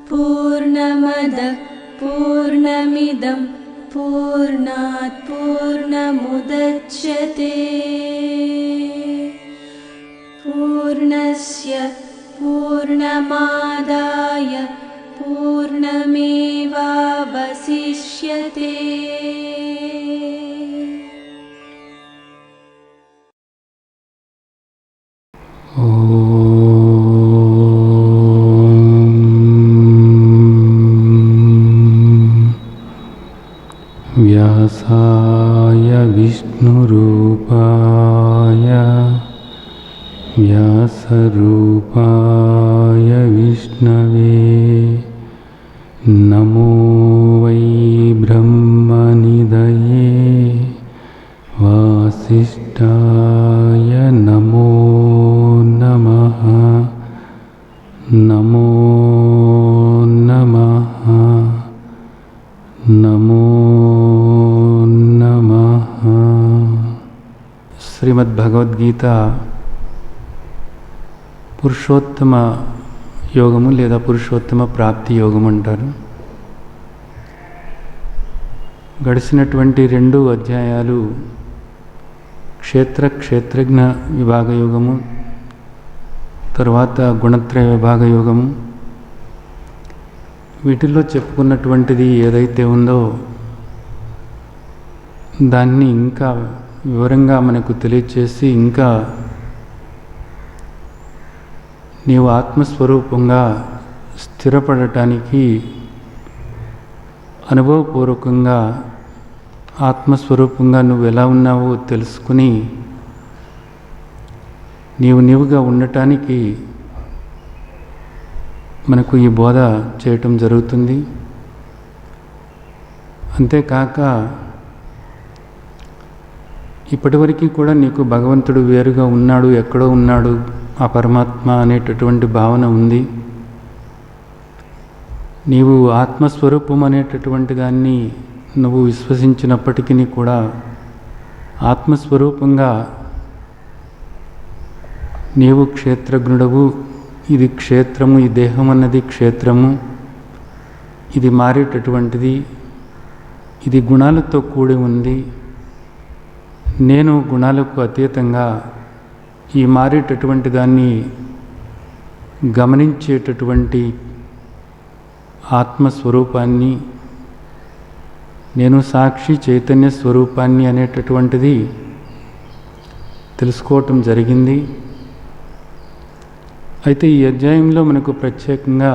पूर्णमदः पूर्णमिदं पूर्णात् पूर्णमुदच्यते पूर्णस्य पूर्णमादाय पूर्णमेवावशिष्यते। व्यासाय विष्णुरूपाय व्यासरूपाय विष्णवे नमो वै ब्रह्मनिधये वासिष्ठाय नमो नमः। नमो नमः नमो नमः। శ్రీమద్ భగవద్గీత పురుషోత్తమ యోగము లేదా పురుషోత్తమ ప్రాప్తి యోగం అంటారు. గడిచినటువంటి 2 అధ్యాయాలు క్షేత్రజ్ఞ విభాగ యోగము, తరువాత గుణత్రయ విభాగ యోగము. వీటిల్లో చెప్పుకున్నటువంటిది ఏదైతే ఉందో దాన్ని ఇంకా వివరంగా మనకు తెలియచేసి, ఇంకా నీవు ఆత్మస్వరూపంగా స్థిరపడటానికి అనుభవపూర్వకంగా ఆత్మస్వరూపంగా నువ్వు ఎలా ఉన్నావో తెలుసుకుని నీవుగా ఉండటానికి మనకు ఈ బోధ చేయటం జరుగుతుంది. అంతేకాక ఇప్పటివరకు కూడా నీకు భగవంతుడు వేరుగా ఉన్నాడు, ఎక్కడో ఉన్నాడు, ఆ పరమాత్మ అనేటటువంటి భావన ఉంది. నీవు ఆత్మస్వరూపం అనేటటువంటి దాన్ని నువ్వు విశ్వసించినప్పటికీ కూడా ఆత్మస్వరూపంగా నీవు క్షేత్రజ్ఞుడవు. ఇది క్షేత్రము, ఈ దేహం అన్నది క్షేత్రము, ఇది మారేటటువంటిది, ఇది గుణాలతో కూడి ఉంది. నేను గుణాలకు అతీతంగా ఈ మారేటటువంటి దాన్ని గమనించేటటువంటి ఆత్మస్వరూపాన్ని, నేను సాక్షి చైతన్య స్వరూపాన్ని అనేటటువంటిది తెలుసుకోవటం జరిగింది. అయితే ఈ అధ్యాయంలో మనకు ప్రత్యేకంగా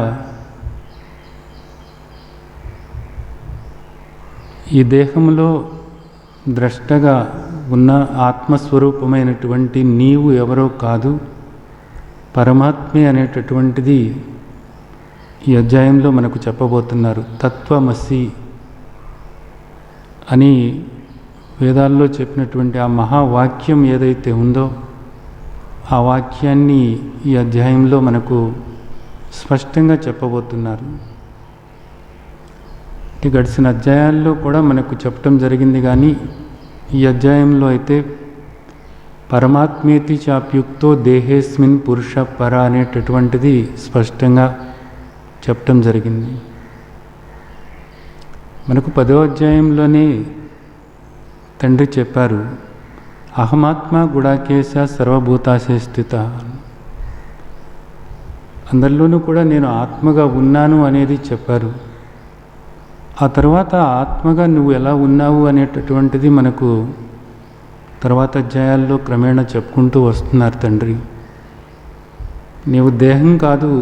ఈ దేహంలో ద్రష్టగా ఉన్న ఆత్మస్వరూపమైనటువంటి నీవు ఎవరో కాదు, పరమాత్మే అనేటటువంటిది ఈ అధ్యాయంలో మనకు చెప్పబోతున్నారు. తత్వమసి అని వేదాల్లో చెప్పినటువంటి ఆ మహావాక్యం ఏదైతే ఉందో ఆ వాక్యాన్ని ఈ అధ్యాయంలో మనకు స్పష్టంగా చెప్పబోతున్నారు. గడిచిన అధ్యాయాల్లో కూడా మనకు చెప్పటం జరిగింది, కానీ ఈ అధ్యాయంలో అయితే పరమాత్మేతి చాప్యుక్తో దేహేస్మిన్ పురుష పర అనేటటువంటిది స్పష్టంగా చెప్పటం జరిగింది. మనకు 10వ అధ్యాయంలోనే తండ్రి చెప్పారు, అహమాత్మ గుడాకేశ సర్వభూతాశే స్థిత. అందరిలోనూ కూడా నేను ఆత్మగా ఉన్నాను అనేది చెప్పారు. ఆ తర్వాత ఆత్మగా నువ్వు ఎలా ఉన్నావు అనేటటువంటిది మనకు తర్వాత అధ్యాయాల్లో క్రమేణా చెప్పుకుంటూ వస్తున్నారు తండ్రి. నీవు దేహం కాదు,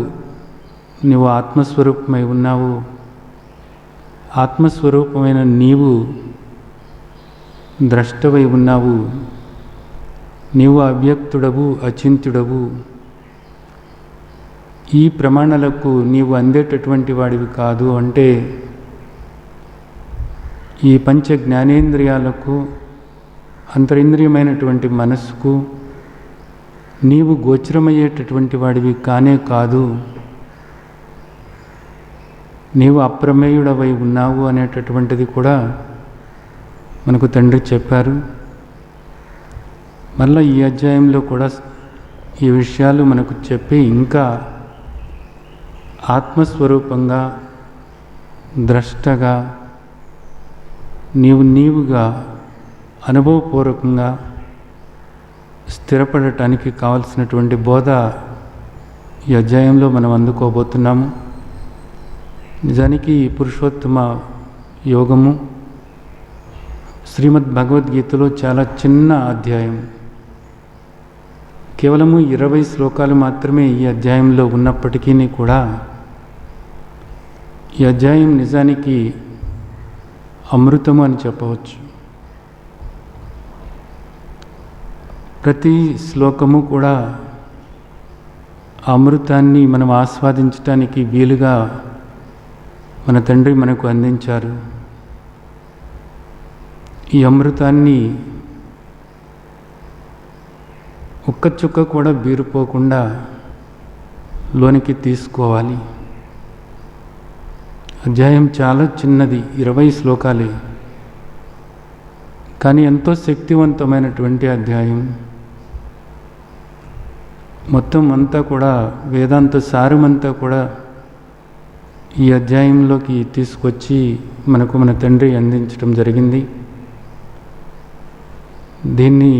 నీవు ఆత్మస్వరూపమై ఉన్నావు. ఆత్మస్వరూపమైన నీవు ద్రష్టవై ఉన్నావు. నీవు అవ్యక్తుడవు, అచింత్యుడవు. ఈ ప్రమాణాలకు నీవు అందేటటువంటి వాడివి కాదు. అంటే ఈ పంచ జ్ఞానేంద్రియాలకు, అంతరింద్రియమైనటువంటి మనస్సుకు నీవు గోచరమయ్యేటటువంటి వాడివి కానే కాదు. నీవు అప్రమేయుడవై ఉన్నావు అనేటటువంటిది కూడా మనకు తండ్రి చెప్పారు. మళ్ళీ ఈ అధ్యాయంలో కూడా ఈ విషయాలు మనకు చెప్పి ఇంకా ఆత్మస్వరూపంగా, ద్రష్టగా, నీవుగా అనుభవపూర్వకంగా స్థిరపడటానికి కావలసినటువంటి బోధ ఈ అధ్యాయంలో మనం అందుకోబోతున్నాము. నిజానికి ఈ పురుషోత్తమ యోగము శ్రీమద్ భగవద్గీతలో చాలా చిన్న అధ్యాయం. కేవలము 20 శ్లోకాలు మాత్రమే ఈ అధ్యాయంలో ఉన్నప్పటికీ కూడా ఈ అధ్యాయం నిజానికి అమృతము అని చెప్పవచ్చు. ప్రతి శ్లోకము కూడా అమృతాన్ని మనం ఆస్వాదించటానికి వీలుగా మన తండ్రి మనకు అందించారు. ఈ అమృతాన్ని ఒక్క చుక్క కూడా బీరుపోకుండా లోనికి తీసుకోవాలి. అధ్యాయం చాలా చిన్నది, 20 శ్లోకాలే, కానీ ఎంతో శక్తివంతమైనటువంటి అధ్యాయం. మొత్తం అంతా కూడా వేదాంత సారమంతా కూడా ఈ అధ్యాయంలోకి తీసుకొచ్చి మనకు మన తండ్రి అందించడం జరిగింది. దీన్ని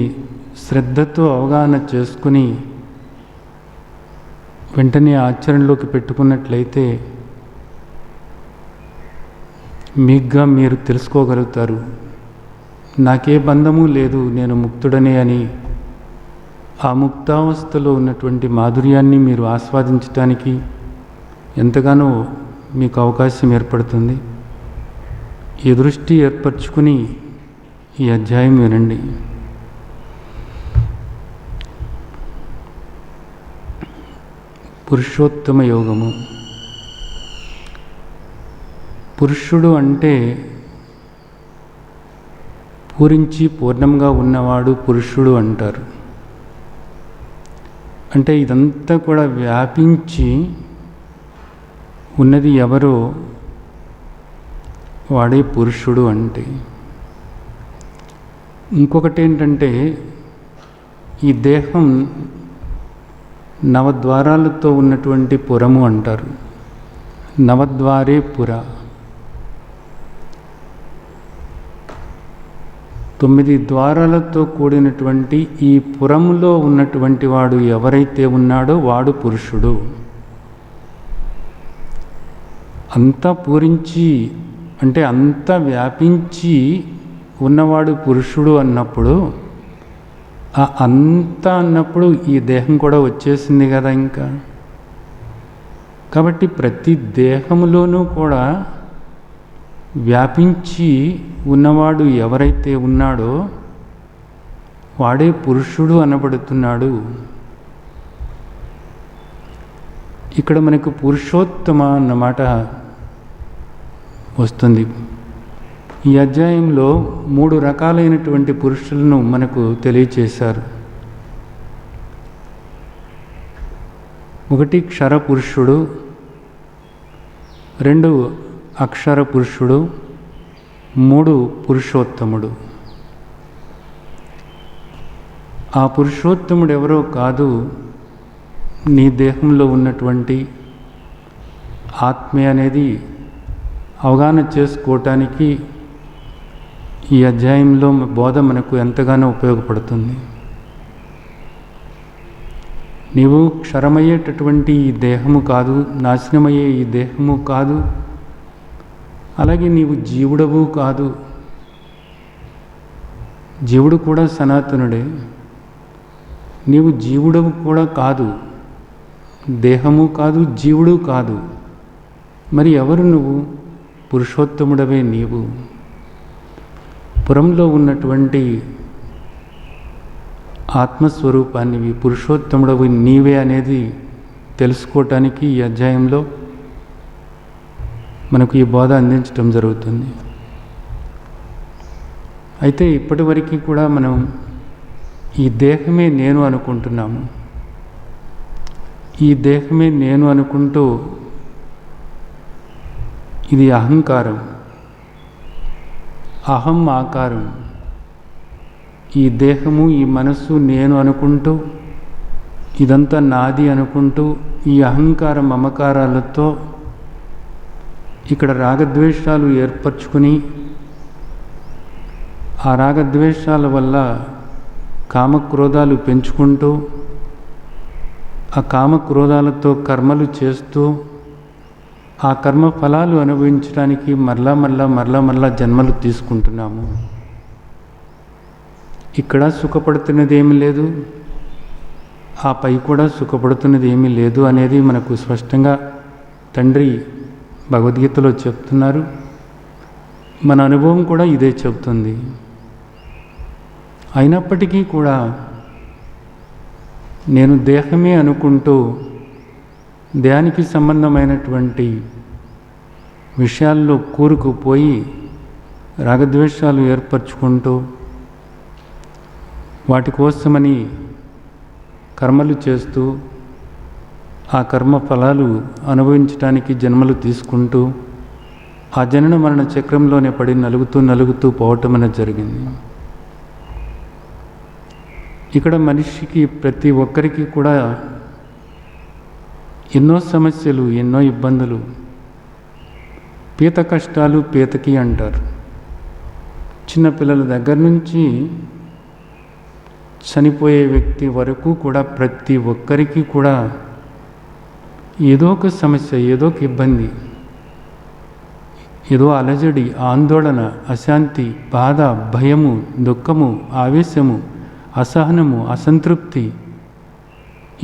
శ్రద్ధతో అవగాహన చేసుకుని వెంటనే ఆచరణలోకి పెట్టుకున్నట్లయితే మీగ్గా మీరు తెలుసుకోగలుగుతారు, నాకే బంధము లేదు, నేను ముక్తుడనే అని. ఆ ముక్తావస్థలో ఉన్నటువంటి మాధుర్యాన్ని మీరు ఆస్వాదించటానికి ఎంతగానో మీకు అవకాశం ఏర్పడుతుంది. ఈ దృష్టి ఏర్పరచుకుని ఈ అధ్యాయం వినండి. పురుషోత్తమ యోగము. పురుషుడు అంటే పూరించి పూర్ణంగా ఉన్నవాడు పురుషుడు అంటారు. అంటే ఇదంతా కూడా వ్యాపించి ఉన్నది ఎవరో వాడే పురుషుడు అంటే. ఇంకొకటి ఏంటంటే ఈ దేహం నవద్వారాలతో ఉన్నటువంటి పురము అంటారు. నవద్వారే పుర. 9 ద్వారాలతో కూడినటువంటి ఈ పురములో ఉన్నటువంటి వాడు ఎవరైతే ఉన్నాడో వాడు పురుషుడు. అంతా పూరించి అంటే అంతా వ్యాపించి ఉన్నవాడు పురుషుడు అన్నప్పుడు, ఆ అంతా అన్నప్పుడు ఈ దేహం కూడా వచ్చేసింది కదా ఇంకా. కాబట్టి ప్రతి దేహములోనూ కూడా వ్యాపించి ఉన్నవాడు ఎవరైతే ఉన్నాడో వాడే పురుషుడు అనబడుతున్నాడు. ఇక్కడ మనకు పురుషోత్తమ అన్నమాట వస్తుంది. ఈ అధ్యాయంలో 3 రకాలైనటువంటి పురుషులను మనకు తెలియచేశారు. ఒకటి క్షర పురుషుడు, 2 అక్షర పురుషుడు, 3 పురుషోత్తముడు. ఆ పురుషోత్తముడు ఎవరో కాదు, నీ దేహంలో ఉన్నటువంటి ఆత్మే అనేది అవగాహన చేసుకోవటానికి ఈ అధ్యాయంలో బోధ మనకు ఎంతగానో ఉపయోగపడుతుంది. నీవు క్షరమయ్యేటటువంటి ఈ దేహము కాదు, నాశనమయ్యే ఈ దేహము కాదు, అలాగే నీవు జీవుడవు కాదు. జీవుడు కూడా సనాతనుడే. నీవు జీవుడవు కూడా కాదు, దేహము కాదు, జీవుడు కాదు. మరి ఎవరు నువ్వు? పురుషోత్తముడవే నీవు. పురంలో ఉన్నటువంటి ఆత్మస్వరూపాన్ని పురుషోత్తముడవు నీవే అనేది తెలుసుకోవటానికి ఈ అధ్యాయంలో మనకు ఈ బోధ అందించడం జరుగుతుంది. అయితే ఇప్పటివరకు కూడా మనం ఈ దేహమే నేను అనుకుంటున్నాము. ఈ దేహమే నేను అనుకుంటూ ఇది అహంకారం, అహం ఆకారం. ఈ దేహము, ఈ మనస్సు నేను అనుకుంటూ ఇదంతా నాది అనుకుంటూ ఈ అహంకార మమకారాలతో ఇక్కడ రాగద్వేషాలు ఏర్పరచుకుని ఆ రాగద్వేషాల వల్ల కామక్రోధాలు పెంచుకుంటూ ఆ కామక్రోధాలతో కర్మలు చేస్తూ ఆ కర్మ ఫలాలు అనుభవించడానికి మరలా జన్మలు తీసుకుంటున్నాము. ఇక్కడ సుఖపడుతున్నది ఏమీ లేదు, ఆ పై కూడా సుఖపడుతున్నది ఏమీ లేదు అనేది మనకు స్పష్టంగా తండ్రి భగవద్గీతలో చెప్తున్నారు. మన అనుభవం కూడా ఇదే చెప్తుంది. అయినప్పటికీ కూడా నేను దేహమే అనుకుంటూ దేహానికి సంబంధమైనటువంటి విషయాల్లో కూరుకుపోయి రాగద్వేషాలు ఏర్పరచుకుంటూ వాటి కోసమని కర్మలు చేస్తూ ఆ కర్మ ఫలాలు అనుభవించడానికి జన్మలు తీసుకుంటూ ఆ జనన మరణ చక్రంలోనే పడి నలుగుతూ పోవటం అనేది జరిగింది. ఇక్కడ మనిషికి ప్రతి ఒక్కరికి కూడా ఎన్నో సమస్యలు, ఎన్నో ఇబ్బందులు, పీత కష్టాలు పీతకి అంటారు. చిన్నపిల్లల దగ్గర నుంచి చనిపోయే వ్యక్తి వరకు కూడా ప్రతి ఒక్కరికి కూడా ఏదో ఒక సమస్య, ఏదో ఒక ఇబ్బంది, ఏదో అలజడి, ఆందోళన, అశాంతి, బాధ, భయము, దుఃఖము, ఆవేశము, అసహనము, అసంతృప్తి,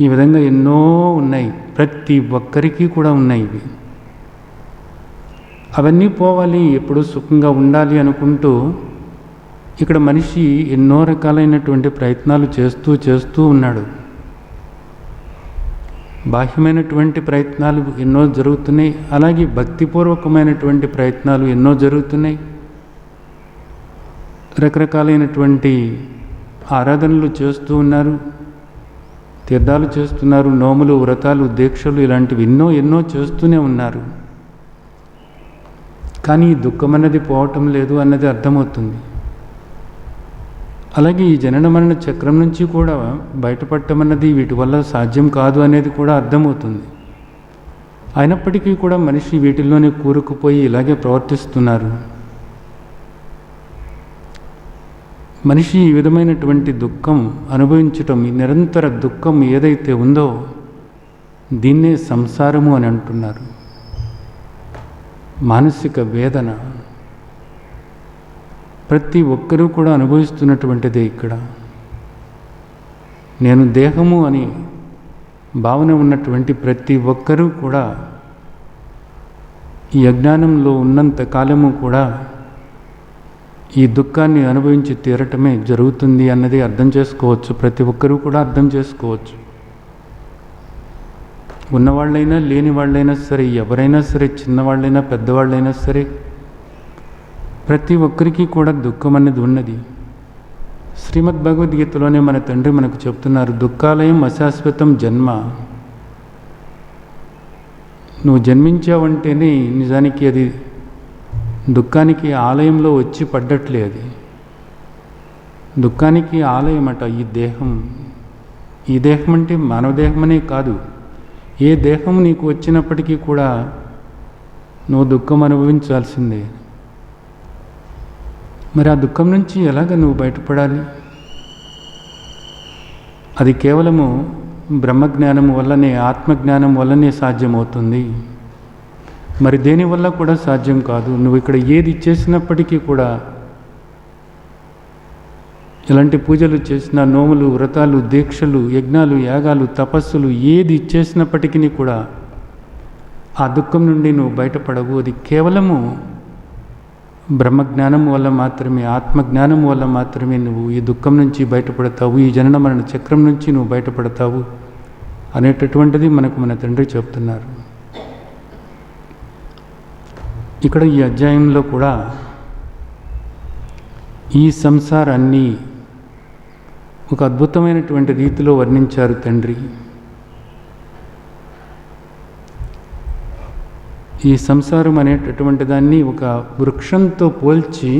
ఈ విధంగా ఎన్నో ఉన్నాయి. ప్రతి ఒక్కరికి కూడా ఉన్నాయి ఇవి. అవన్నీ పోవాలి, ఎప్పుడూ సుఖంగా ఉండాలి అనుకుంటూ ఇక్కడ మనిషి ఎన్నో రకాలైనటువంటి ప్రయత్నాలు చేస్తూ ఉన్నాడు. బాహ్యమైనటువంటి ప్రయత్నాలు ఎన్నో జరుగుతున్నాయి, అలాగే భక్తిపూర్వకమైనటువంటి ప్రయత్నాలు ఎన్నో జరుగుతున్నాయి. రకరకాలైనటువంటి ఆరాధనలు చేస్తూ ఉన్నారు, తీర్థాలు చేస్తున్నారు, నోములు, వ్రతాలు, దీక్షలు ఇలాంటివి ఎన్నో చేస్తూనే ఉన్నారు. కానీ ఈ దుఃఖం అన్నది పోవటం లేదు అన్నది అర్థమవుతుంది. అలాగే ఈ జనన మరణ చక్రం నుంచి కూడా బయటపడటం అన్నది వీటి వల్ల సాధ్యం కాదు అనేది కూడా అర్థమవుతుంది. అయినప్పటికీ కూడా మనిషి వీటిల్లోనే కూరుకుపోయి ఇలాగే ప్రవర్తిస్తున్నారు. మనిషి ఈ విధమైనటువంటి దుఃఖం అనుభవించటం, ఈ నిరంతర దుఃఖం ఏదైతే ఉందో దీన్నే సంసారము అని అంటున్నారు. మానసిక వేదన ప్రతి ఒక్కరూ కూడా అనుభవిస్తున్నటువంటిదే. ఇక్కడ నేను దేహము అని భావన ఉన్నటువంటి ప్రతి ఒక్కరూ కూడా ఈ అజ్ఞానంలో ఉన్నంత కాలము కూడా ఈ దుఃఖాన్ని అనుభవించి తీరటమే జరుగుతుంది అన్నది అర్థం చేసుకోవచ్చు. ప్రతి ఒక్కరూ కూడా అర్థం చేసుకోవచ్చు. ఉన్నవాళ్ళైనా లేని వాళ్ళైనా సరే, ఎవరైనా సరే, చిన్నవాళ్ళైనా పెద్దవాళ్ళైనా సరే, ప్రతి ఒక్కరికి కూడా దుఃఖం అనేది ఉన్నది. శ్రీమద్ భగవద్గీతలోనే మన తండ్రి మనకు చెప్తున్నారు, దుఃఖాలయం అశాశ్వతం జన్మ. నువ్వు జన్మించావంటేనే నిజానికి అది దుఃఖానికి ఆలయంలో వచ్చి పడ్డట్లే. అది దుఃఖానికి ఆలయం అట ఈ దేహం. ఈ దేహం అంటే మానవ దేహమనే కాదు, ఏ దేహం నీకు వచ్చినప్పటికీ కూడా నువ్వు దుఃఖం అనుభవించాల్సిందే. మరి ఆ దుఃఖం నుంచి ఎలాగ నువ్వు బయటపడాలి? అది కేవలము బ్రహ్మజ్ఞానం వల్లనే, ఆత్మజ్ఞానం వల్లనే సాధ్యమవుతుంది. మరి దేనివల్ల కూడా సాధ్యం కాదు. నువ్వు ఇక్కడ ఏది చేసినప్పటికీ కూడా, ఎలాంటి పూజలు చేసినా, నోములు, వ్రతాలు, దీక్షలు, యజ్ఞాలు, యాగాలు, తపస్సులు ఏది చేసినప్పటికీ కూడా ఆ దుఃఖం నుండి నువ్వు బయటపడవు. అది కేవలము బ్రహ్మజ్ఞానం వల్ల మాత్రమే, ఆత్మజ్ఞానం వల్ల మాత్రమే నువ్వు ఈ దుఃఖం నుంచి బయటపడతావు, ఈ జనన మరణ చక్రం నుంచి నువ్వు బయటపడతావు అనేటటువంటిది మనకు మన తండ్రి చెప్తున్నారు. ఇక్కడ ఈ అధ్యాయంలో కూడా ఈ సంసారాన్ని ఒక అద్భుతమైనటువంటి రీతిలో వర్ణించారు తండ్రి. ఈ సంసారం అనేటటువంటి దాన్ని ఒక వృక్షంతో పోల్చి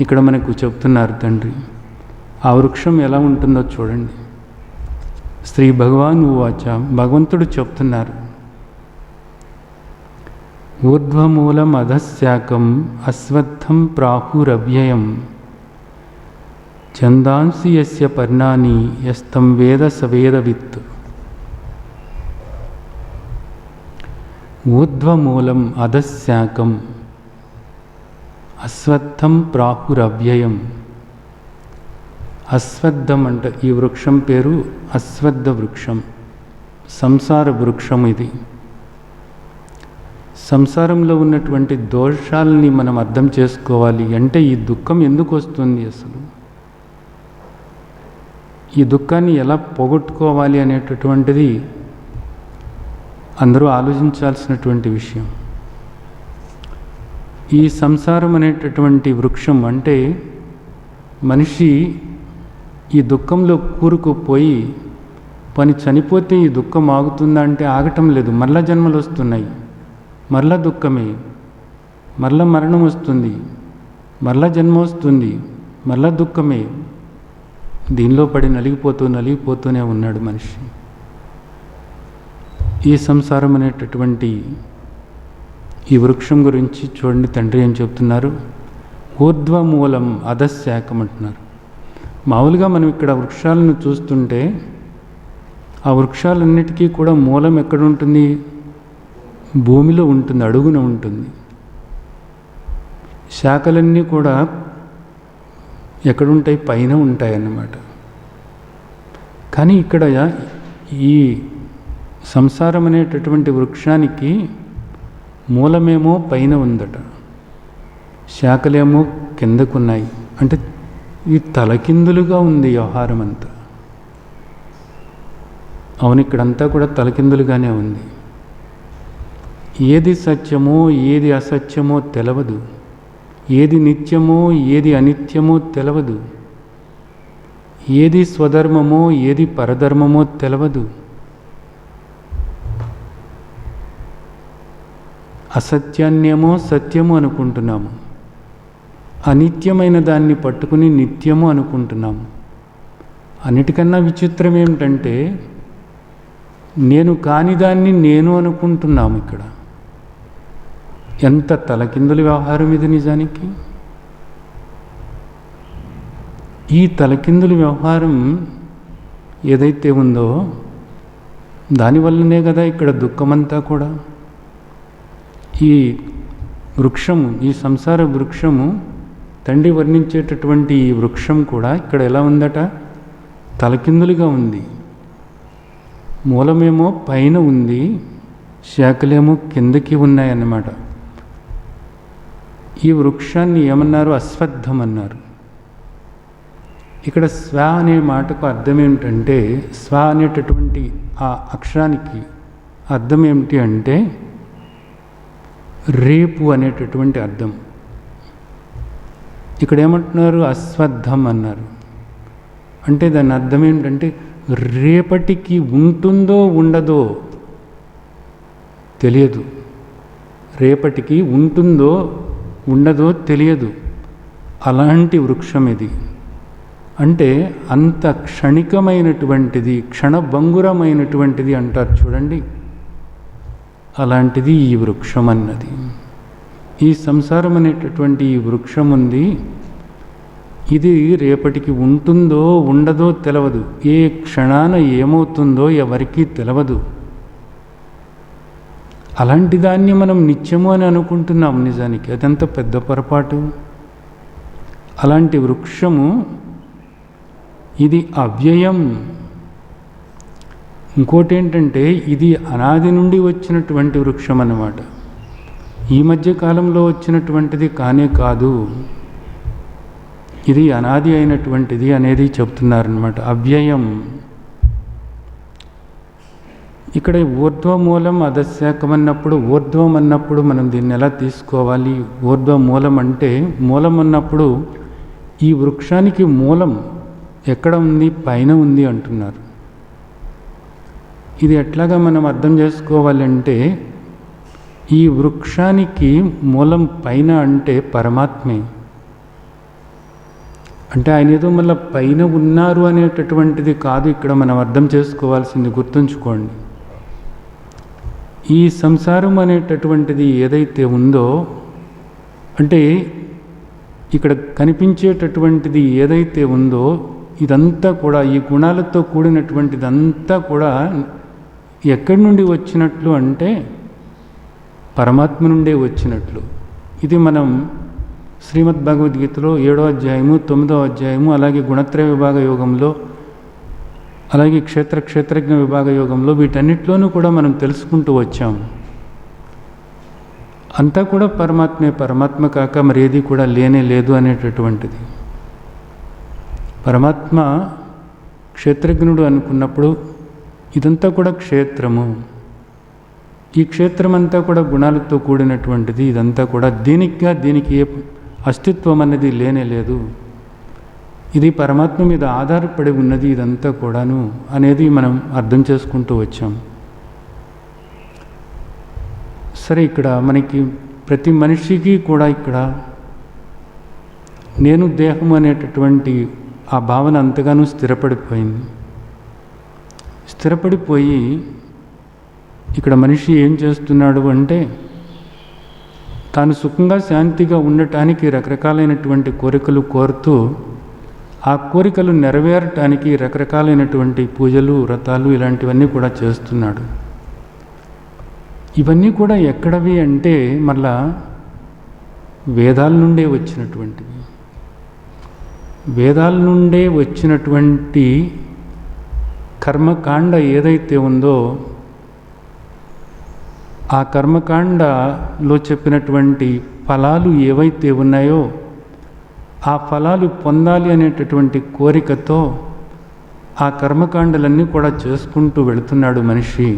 ఇక్కడ మనకు చెప్తున్నారు తండ్రి. ఆ వృక్షం ఎలా ఉంటుందో చూడండి. శ్రీ భగవాన్ ఉవాచ, భగవంతుడు చెప్తున్నారు, ఊర్ధ్వమూలం అధశాకం అశ్వత్థం ప్రాహురవ్యయం ఛందాంసి యస్య పర్ణాని యస్తం వేద సవేదవిత్. ఊర్ధ్వమూలం అధశాకం అశ్వత్థం ప్రాహురవ్యయం. అశ్వత్థం అంటే ఈ వృక్షం పేరు అశ్వత్థ వృక్షం, సంసార వృక్షం. ఇది సంసారంలో ఉన్నటువంటి దోషాలని మనం అర్థం చేసుకోవాలి అంటే ఈ దుఃఖం ఎందుకు వస్తుంది, అసలు ఈ దుఃఖాన్ని ఎలా పోగొట్టుకోవాలి అనేటటువంటిది అందరూ ఆలోచించాల్సినటువంటి విషయం. ఈ సంసారం అనేటటువంటి వృక్షం అంటే మనిషి ఈ దుఃఖంలో కూరుకుపోయి పని చనిపోతే ఈ దుఃఖం ఆగుతుందా అంటే ఆగటం లేదు. మరలా జన్మలు వస్తున్నాయి, మరలా దుఃఖమే, మరలా మరణం వస్తుంది, మరలా జన్మ వస్తుంది, మరలా దుఃఖమే. దీనిలో పడి నలిగిపోతూనే ఉన్నాడు మనిషి. ఈ సంసారం అనేటటువంటి ఈ వృక్షం గురించి చూడండి, తండ్రి ఏం చెప్తున్నారు, ఊర్ధ్వమూలం అధశాకం అంటున్నారు. మామూలుగా మనం ఇక్కడ వృక్షాలను చూస్తుంటే ఆ వృక్షాలన్నిటికీ కూడా మూలం ఎక్కడ ఉంటుంది, భూమిలో ఉంటుంది, అడుగున ఉంటుంది. శాఖలన్నీ కూడా ఎక్కడుంటాయి, పైన ఉంటాయి అన్నమాట. కానీ ఇక్కడ ఈ సంసారం అనేటటువంటి వృక్షానికి మూలమేమో పైన ఉందట, శాఖలేమో కిందకున్నాయి. అంటే ఇది తలకిందులుగా ఉంది వ్యవహారం అంతా. అవును, ఇక్కడంతా కూడా తలకిందులుగానే ఉంది. ఏది సత్యమో ఏది అసత్యమో తెలవదు, ఏది నిత్యమో ఏది అనిత్యమో తెలవదు, ఏది స్వధర్మమో ఏది పరధర్మమో తెలవదు. అసత్యాన్నేమో సత్యము అనుకుంటున్నాము, అనిత్యమైన దాన్ని పట్టుకుని నిత్యము అనుకుంటున్నాము. అన్నిటికన్నా విచిత్రం ఏమిటంటే నేను కాని దాన్ని నేను అనుకుంటున్నాము. ఇక్కడ ఎంత తలకిందుల వ్యవహారం ఇది నిజానికి. ఈ తలకిందుల వ్యవహారం ఏదైతే ఉందో దానివల్లనే కదా ఇక్కడ దుఃఖమంతా కూడా. ఈ వృక్షము, ఈ సంసార వృక్షము, తండ్రి వర్ణించేటటువంటి ఈ వృక్షం కూడా ఇక్కడ ఎలా ఉందట, తలకిందులుగా ఉంది. మూలమేమో పైన ఉంది, శాఖలేమో కిందకి ఉన్నాయన్నమాట. ఈ వృక్షాన్ని ఏమన్నారు, అశ్వత్థం అన్నారు. ఇక్కడ స్వ అనే మాటకు అర్థం ఏమిటంటే, స్వ అనేటటువంటి ఆ అక్షరానికి అర్థం ఏమిటి అంటే రేపు అనేటటువంటి అర్థం. ఇక్కడ ఏమంటున్నారు, అశ్వత్థం అన్నారు. అంటే దాని అర్థం ఏమిటంటే రేపటికి ఉంటుందో ఉండదో తెలియదు, రేపటికి ఉంటుందో ఉండదో తెలియదు, అలాంటి వృక్షం ఇది. అంటే అంత క్షణికమైనటువంటిది, క్షణభంగురమైనటువంటిది అంటారు చూడండి, అలాంటిది ఈ వృక్షం అన్నది. ఈ సంసారం అనేటటువంటి ఈ వృక్షం ఉంది, ఇది రేపటికి ఉంటుందో ఉండదో తెలవదు, ఏ క్షణాన ఏమవుతుందో ఎవరికీ తెలవదు. అలాంటి దాన్ని మనం నిత్యము అని అనుకుంటున్నాం. నిజానికి అదంత పెద్ద పొరపాటు. అలాంటి వృక్షము ఇది అవ్యయం. ఇంకోటి ఏంటంటే ఇది అనాది నుండి వచ్చినటువంటి వృక్షం అన్నమాట. ఈ మధ్య కాలంలో వచ్చినటువంటిది కానే కాదు, ఇది అనాది అయినటువంటిది అనేది చెప్తున్నారనమాట. అవ్యయం. ఇక్కడ ఊర్ధ్వమూలం అధశాకం అన్నప్పుడు, ఊర్ధ్వం అన్నప్పుడు మనం దీన్ని ఎలా తీసుకోవాలి? ఊర్ధ్వమూలం అంటే మూలం అన్నప్పుడు ఈ వృక్షానికి మూలం ఎక్కడ ఉంది? పైన ఉంది అంటున్నారు. ఇది ఎట్లాగా మనం అర్థం చేసుకోవాలంటే ఈ వృక్షానికి మూలం పైన అంటే పరమాత్మే. అంటే ఆయన ఏదో మళ్ళీ పైన ఉన్నారు అనేటటువంటిది కాదు ఇక్కడ మనం అర్థం చేసుకోవాల్సింది, గుర్తుంచుకోండి. ఈ సంసారం అనేటటువంటిది ఏదైతే ఉందో, అంటే ఇక్కడ కనిపించేటటువంటిది ఏదైతే ఉందో ఇదంతా కూడా, ఈ గుణాలతో కూడినటువంటిదంతా కూడా ఎక్కడి నుండి వచ్చినట్లు అంటే పరమాత్మ నుండే వచ్చినట్లు. ఇది మనం శ్రీమద్ భగవద్గీతలో 7వ అధ్యాయము 9వ అధ్యాయము, అలాగే గుణత్రయ విభాగ యోగంలో, అలాగే క్షేత్రజ్ఞ విభాగ యోగంలో, వీటన్నిటిలోనూ కూడా మనం తెలుసుకుంటూ వచ్చాము. అంతా కూడా పరమాత్మే, పరమాత్మ కాక మరి ఏది కూడా లేనే లేదు అనేటటువంటిది. పరమాత్మ క్షేత్రజ్ఞుడు అనుకున్నప్పుడు ఇదంతా కూడా క్షేత్రము, ఈ క్షేత్రమంతా కూడా గుణాలతో కూడినటువంటిది. ఇదంతా కూడా దీనికి ఏ అస్తిత్వం అనేది లేనే లేదు, ఇది పరమాత్మ మీద ఆధారపడి ఉన్నది ఇదంతా కూడాను అనేది మనం అర్థం చేసుకుంటూ వచ్చాం. సరే, ఇక్కడ మనకి ప్రతి మనిషికి కూడా ఇక్కడ నేను దేహం అనేటటువంటి ఆ భావన అంతగానూ స్థిరపడిపోయి ఇక్కడ మనిషి ఏం చేస్తున్నాడు అంటే తాను సుఖంగా శాంతిగా ఉండటానికి రకరకాలైనటువంటి కోరికలు కోరుతూ, ఆ కోరికలు నెరవేరటానికి రకరకాలైనటువంటి పూజలు, వ్రతాలు ఇలాంటివన్నీ కూడా చేస్తున్నాడు. ఇవన్నీ కూడా ఎక్కడవి అంటే మళ్ళా వేదాల నుండే వచ్చినటువంటివి. వేదాల నుండే వచ్చినటువంటి కర్మకాండ ఏదైతే ఉందో, ఆ కర్మకాండలో చెప్పినటువంటి ఫలాలు ఏవైతే ఉన్నాయో ఆ ఫలాలు పొందాలి అనేటటువంటి కోరికతో ఆ కర్మకాండలన్నీ కూడా చేసుకుంటూ వెళుతున్నాడు మనిషి.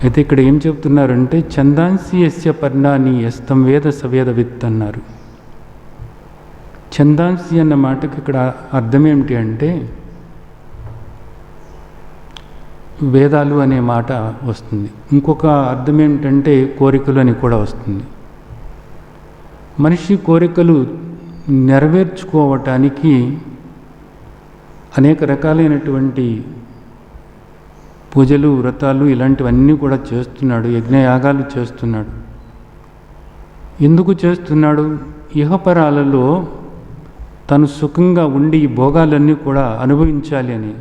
అయితే ఇక్కడ ఏం చెప్తున్నారంటే ఛందాంసి యస్య పర్ణాని యస్తం వేద సవేద విత్ అన్నారు. ఛందాంసి అన్న మాటకి ఇక్కడ అర్థం ఏమిటి అంటే వేదాలు అనే మాట వస్తుంది. ఇంకొక అర్థం ఏమిటంటే కోరికలు అని కూడా వస్తుంది. మనిషి కోరికలు నెరవేర్చుకోవటానికి అనేక రకాలైనటువంటి పూజలు, వ్రతాలు ఇలాంటివన్నీ కూడా చేస్తున్నాడు, యజ్ఞయాగాలు చేస్తున్నాడు. ఎందుకు చేస్తున్నాడు? ఇహపరాలలో తను సుఖంగా ఉండి ఈ భోగాలన్నీ కూడా అనుభవించాలి అని.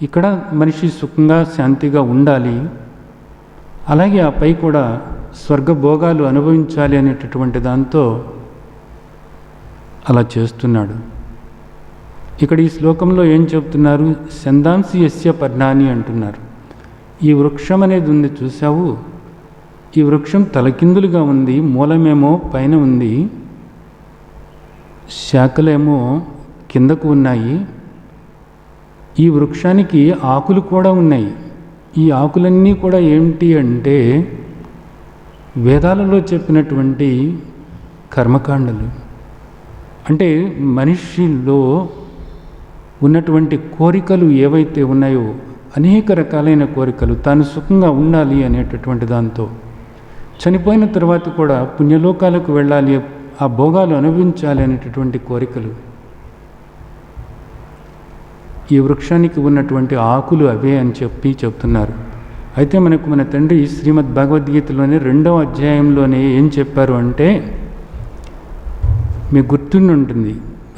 ఇక్కడ మనిషి సుఖంగా శాంతిగా ఉండాలి, అలాగే ఆ పై కూడా స్వర్గభోగాలు అనుభవించాలి అనేటటువంటి దాంతో అలా చేస్తున్నాడు. ఇక్కడ ఈ శ్లోకంలో ఏం చెప్తున్నారు? ఛందాంసి యస్య పర్ణాని అంటున్నారు. ఈ వృక్షం అనేది ఉంది చూసావు, ఈ వృక్షం తలకిందులుగా ఉంది, మూలమేమో పైన ఉంది, శాఖలేమో కిందకు ఉన్నాయి. ఈ వృక్షానికి ఆకులు కూడా ఉన్నాయి. ఈ ఆకులన్నీ కూడా ఏమిటి అంటే వేదాలలో చెప్పినటువంటి కర్మకాండలు. అంటే మనిషిలో ఉన్నటువంటి కోరికలు ఏవైతే ఉన్నాయో అనేక రకాలైన కోరికలు, తాను సుఖంగా ఉండాలి అనేటటువంటి దాంతో, చనిపోయిన తర్వాత కూడా పుణ్యలోకాలకు వెళ్ళాలి, ఆ భోగాలు అనుభవించాలి అనేటటువంటి కోరికలు. ఈ వృక్షానికి ఉన్నటువంటి ఆకులు అవే అని చెప్తున్నారు. అయితే మన తండ్రి శ్రీమద్ భగవద్గీతలోనే 2వ అధ్యాయంలోనే ఏం చెప్పారు అంటే మీకు గుర్తుండి ఉంటుంది.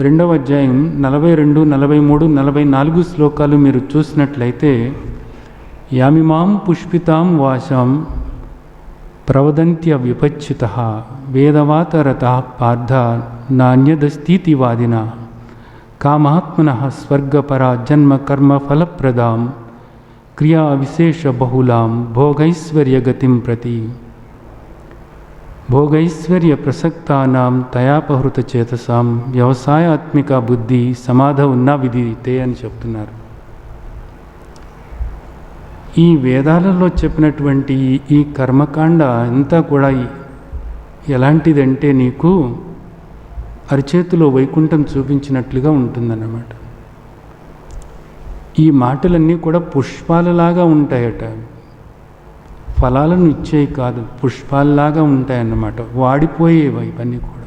2వ అధ్యాయం 42, 43, 44 శ్లోకాలు మీరు చూసినట్లయితే యామిమాం పుష్పితాం వాశాం ప్రవదంత్య విపచ్చిత వేదవాతరత పార్థ నాణ్యదస్తీతివాదిన కామాత్మనః స్వర్గపరా జన్మ కర్మ ఫలప్రదాం క్రియా విశేష బహుళాం భోగైశ్వర్యగతిం ప్రతి భోగైశ్వర్య ప్రసక్తానాం తయాపహృత చేతసాం వ్యవసాయాత్మిక బుద్ధి సమాధౌ న విదితే అని చెప్తున్నారు. ఈ వేదాలలో చెప్పినటువంటి ఈ కర్మకాండ అంతా కూడా ఎలాంటిదంటే నీకు అరిచేతిలో వైకుంఠం చూపించినట్లుగా ఉంటుందన్నమాట. ఈ మాటలన్నీ కూడా పుష్పాలలాగా ఉంటాయట, ఫలాలను ఇచ్చేవి కాదు, పుష్పాలలాగా ఉంటాయన్నమాట. వాడిపోయేవి ఇవన్నీ కూడా.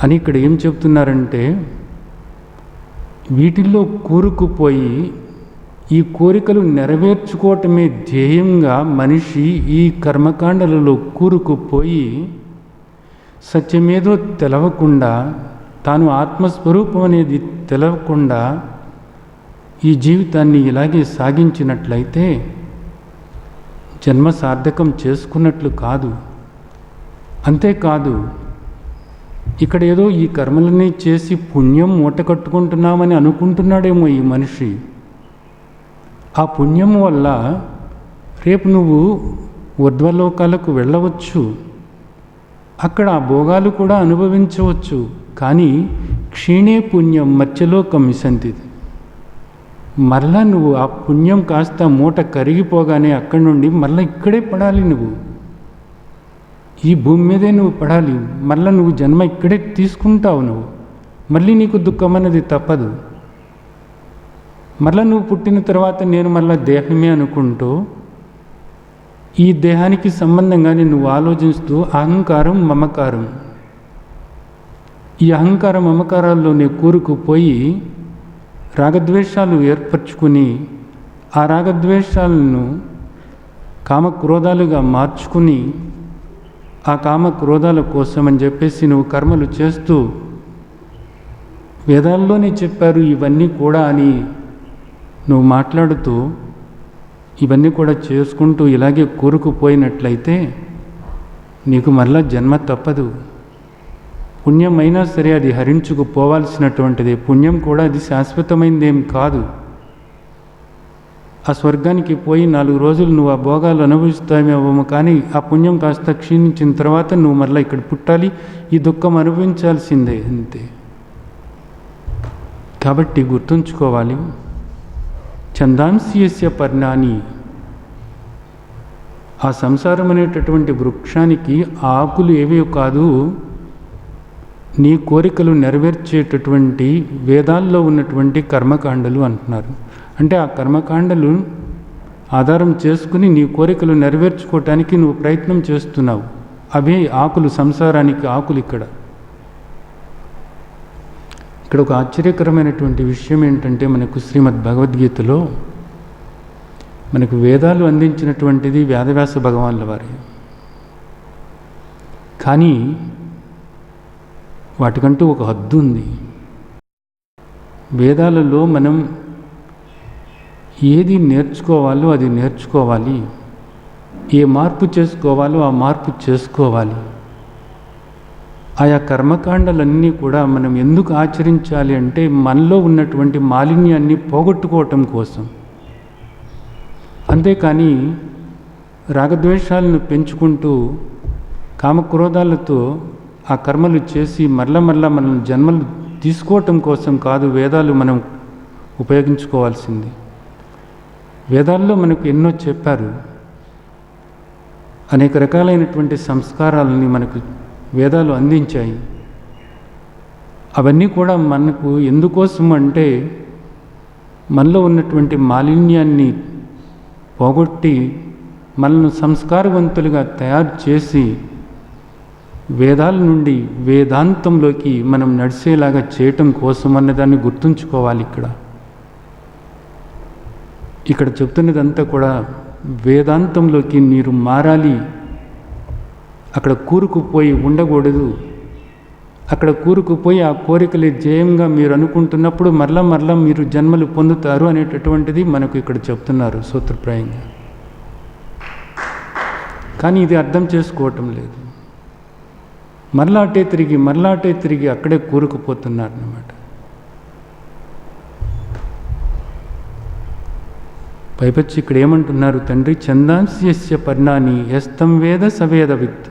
అని ఇక్కడ ఏం చెప్తున్నారంటే, వీటిల్లో కూరుకుపోయి ఈ కోరికలు నెరవేర్చుకోవటమే ధ్యేయంగా మనిషి ఈ కర్మకాండలలో కూరుకుపోయి సత్యమేదో తెలవకుండా, తాను ఆత్మస్వరూపం అనేది తెలవకుండా ఈ జీవితాన్ని ఇలాగే సాగించినట్లయితే జన్మ సార్థకం చేసుకున్నట్లు కాదు. అంతేకాదు, ఇక్కడ ఏదో ఈ కర్మలన్నీ చేసి పుణ్యం మూట కట్టుకుంటున్నామని అనుకుంటున్నాడేమో ఈ మనిషి. ఆ పుణ్యం వల్ల రేపు నువ్వు ఊర్ధ్వలోకాలకు వెళ్ళవచ్చు, అక్కడ ఆ భోగాలు కూడా అనుభవించవచ్చు. కానీ క్షీణే పుణ్యం మత్స్యలోకం విశంతి. మరలా నువ్వు ఆ పుణ్యం కాస్త మూట కరిగిపోగానే అక్కడి నుండి మరలా ఇక్కడే పడాలి. నువ్వు ఈ భూమి మీదే నువ్వు పడాలి. మరలా నువ్వు జన్మ ఇక్కడే తీసుకుంటావు. నువ్వు మళ్ళీ నీకు దుఃఖం అనేది తప్పదు. మరలా నువ్వు పుట్టిన తర్వాత నేను మరలా దేహమే అనుకుంటూ ఈ దేహానికి సంబంధంగానే నువ్వు ఆలోచిస్తూ అహంకారం, మమకారం, ఈ అహంకార మమకారాల్లోనే కూరుకుపోయి రాగద్వేషాలు ఏర్పరచుకుని ఆ రాగద్వేషాలను కామక్రోధాలుగా మార్చుకుని ఆ కామక్రోధాల కోసం అని చెప్పేసి నువ్వు కర్మలు చేస్తూ వేదాల్లోనే చెప్పారు ఇవన్నీ కూడా అని నువ్వు మాట్లాడుతూ ఇవన్నీ కూడా చేసుకుంటూ ఇలాగే కూరుకుపోయినట్లయితే నీకు మరలా జన్మ తప్పదు. పుణ్యమైనా సరే అది హరించుకుపోవాల్సినటువంటిది. పుణ్యం కూడా అది శాశ్వతమైనదేం కాదు. ఆ స్వర్గానికి పోయి 4 రోజులు నువ్వు ఆ భోగాలు అనుభవిస్తావేమో, కానీ ఆ పుణ్యం కాస్త క్షీణించిన తర్వాత నువ్వు మరలా ఇక్కడ పుట్టాలి, ఈ దుఃఖం అనుభవించాల్సిందే, అంతే. కాబట్టి గుర్తుంచుకోవాలి, ఛందాంస్యస్య పర్ణాని, ఆ సంసారం అనేటటువంటి వృక్షానికి ఆకులు ఏవీ కాదు, నీ కోరికలు నెరవేర్చేటటువంటి వేదాల్లో ఉన్నటువంటి కర్మకాండలు అంటున్నారు. అంటే ఆ కర్మకాండలు ఆధారం చేసుకుని నీ కోరికలు నెరవేర్చుకోవటానికి నువ్వు ప్రయత్నం చేస్తున్నావు. అవే ఆకులు, సంసారానికి ఆకులు. ఇక్కడ ఒక ఆశ్చర్యకరమైనటువంటి విషయం ఏంటంటే, మనకు శ్రీమద్ భగవద్గీతలో మనకు వేదాలు అందించినటువంటిది వేదవ్యాస భగవానుల వారి. కానీ వాటికంటూ ఒక హద్దు ఉంది. వేదాలలో మనం ఏది నేర్చుకోవాలో అది నేర్చుకోవాలి, ఏ మార్పు చేసుకోవాలో ఆ మార్పు చేసుకోవాలి. ఆయా కర్మకాండలన్నీ కూడా మనం ఎందుకు ఆచరించాలి అంటే మనలో ఉన్నటువంటి మాలిన్యాన్ని పోగొట్టుకోవటం కోసం. అంతేకాని రాగద్వేషాలను పెంచుకుంటూ కామక్రోధాలతో ఆ కర్మలు చేసి మరల మనం జన్మలు తీసుకోవటం కోసం కాదు వేదాలు మనం ఉపయోగించుకోవాల్సింది. వేదాల్లో మనకు ఎన్నో చెప్పారు. అనేక రకాలైనటువంటి సంస్కారాలని మనకు వేదాలు అందించాయి. అవన్నీ కూడా మనకు ఎందుకోసం అంటే మనలో ఉన్నటువంటి మాలిన్యాన్ని పోగొట్టి మనల్ని సంస్కారవంతులుగా తయారు చేసి వేదాల నుండి వేదాంతంలోకి మనం నడిచేలాగా చేయటం కోసం అన్నదాన్ని గుర్తుంచుకోవాలి. ఇక్కడ చెప్తున్నదంతా కూడా వేదాంతంలోకి మీరు మారాలి. అక్కడ కూరుకుపోయి ఉండకూడదు. అక్కడ కూరుకుపోయి ఆ కోరికలే జయంగా మీరు అనుకుంటున్నప్పుడు మరలా మీరు జన్మలు పొందుతారు అనేటటువంటిది మనకు ఇక్కడ చెప్తున్నారు సూత్రప్రాయంగా. కానీ ఇది అర్థం చేసుకోవటం లేదు. మరలాటే తిరిగి అక్కడే కూరుకుపోతున్నారు అన్నమాట. పైపచ్చి ఇక్కడ ఏమంటున్నారు తండ్రి, ఛందాంస్యస్య పర్ణాని యస్తం వేద సవేదవిత్.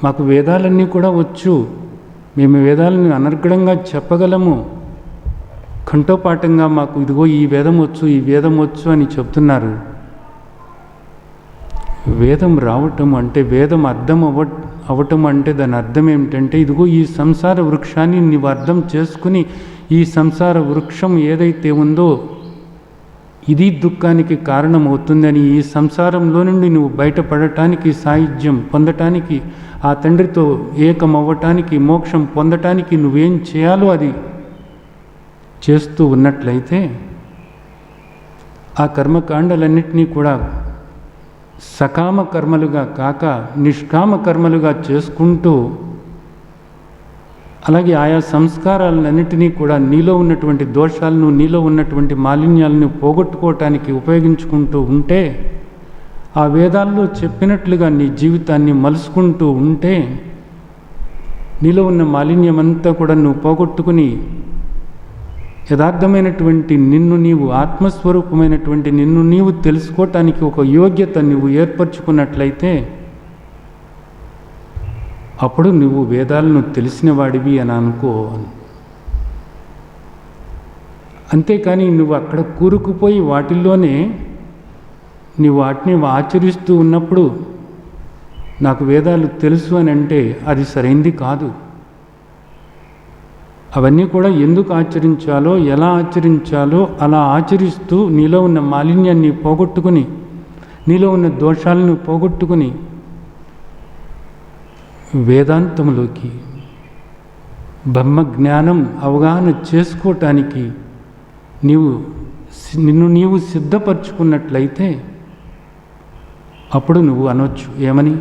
మాకు వేదాలన్నీ కూడా వచ్చు, మేము వేదాలను అనర్గళంగా చెప్పగలము, కంఠోపాఠంగా మాకు ఇదిగో ఈ వేదం వచ్చు, ఈ వేదం వచ్చు అని చెప్తున్నారు. వేదం రావటం అంటే, వేదం అర్థం అవ్వటం అంటే దాని అర్థం ఏమిటంటే, ఇదిగో ఈ సంసార వృక్షాన్ని నీవు అర్థం చేసుకుని ఈ సంసార వృక్షం ఏదైతే ఉందో ఇది దుఃఖానికి కారణమవుతుందని, ఈ సంసారంలో నుండి నువ్వు బయటపడటానికి, సాయుధ్యం పొందటానికి, ఆ తండ్రితో ఏకమవ్వటానికి, మోక్షం పొందటానికి నువ్వేం చేయాలో అది చేస్తూ ఉన్నట్లయితే ఆ కర్మకాండలన్నింటినీ కూడా సకామ కర్మలుగా కాక నిష్కామ కర్మలుగా చేసుకుంటూ, అలాగే ఆయా సంస్కారాలన్నింటినీ కూడా నీలో ఉన్నటువంటి దోషాలను, నీలో ఉన్నటువంటి మాలిన్యాలను పోగొట్టుకోవటానికి ఉపయోగించుకుంటూ ఉంటే, ఆ వేదాల్లో చెప్పినట్లుగా నీ జీవితాన్ని మలుసుకుంటూ ఉంటే, నీలో ఉన్న మాలిన్యమంతా కూడా నువ్వు పోగొట్టుకుని యథార్థమైనటువంటి నిన్ను నీవు, ఆత్మస్వరూపమైనటువంటి నిన్ను నీవు తెలుసుకోవటానికి ఒక యోగ్యత నువ్వు ఏర్పరచుకున్నట్లయితే అప్పుడు నువ్వు వేదాలను తెలిసిన వాడివి అని అనుకో. అంతేకాని నువ్వు అక్కడ కూరుకుపోయి వాటిల్లోనే నీవు వాటిని ఆచరిస్తూ ఉన్నప్పుడు నాకు వేదాలు తెలుసు అని అంటే అది సరైంది కాదు. అవన్నీ కూడా ఎందుకు ఆచరించాలో, ఎలా ఆచరించాలో అలా ఆచరిస్తూ నీలో ఉన్న మాలిన్యాన్ని పోగొట్టుకుని, నీలో ఉన్న దోషాలను పోగొట్టుకుని వేదాంతంలోకి, బ్రహ్మజ్ఞానం అవగాహన చేసుకోవటానికి నిన్ను నీవు సిద్ధపరచుకున్నట్లయితే అప్పుడు నువ్వు అనొచ్చు, ఏమని?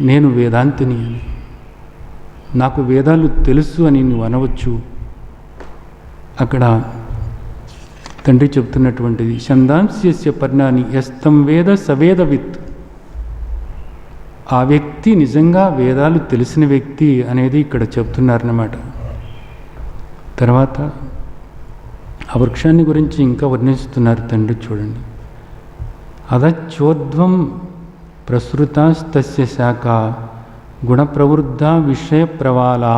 నేను వేదాంతిని అని, నాకు వేదాలు తెలుసు అని నువ్వు అనవచ్చు. అక్కడ తండ్రి చెప్తున్నటువంటిది ఛందాంస్యస్య పర్ణాని యస్తం వేద సవేదవిత్. ఆ వ్యక్తి నిజంగా వేదాలు తెలిసిన వ్యక్తి అనేది ఇక్కడ చెప్తున్నారన్నమాట. తర్వాత ఆ వృక్షాన్ని గురించి ఇంకా వర్ణిస్తున్నారు తండ్రి. చూడండి, అదచ్చోద్వం ప్రసృతాస్తస్య శాఖ గుణప్రవృద్ధ విషయ ప్రవాళా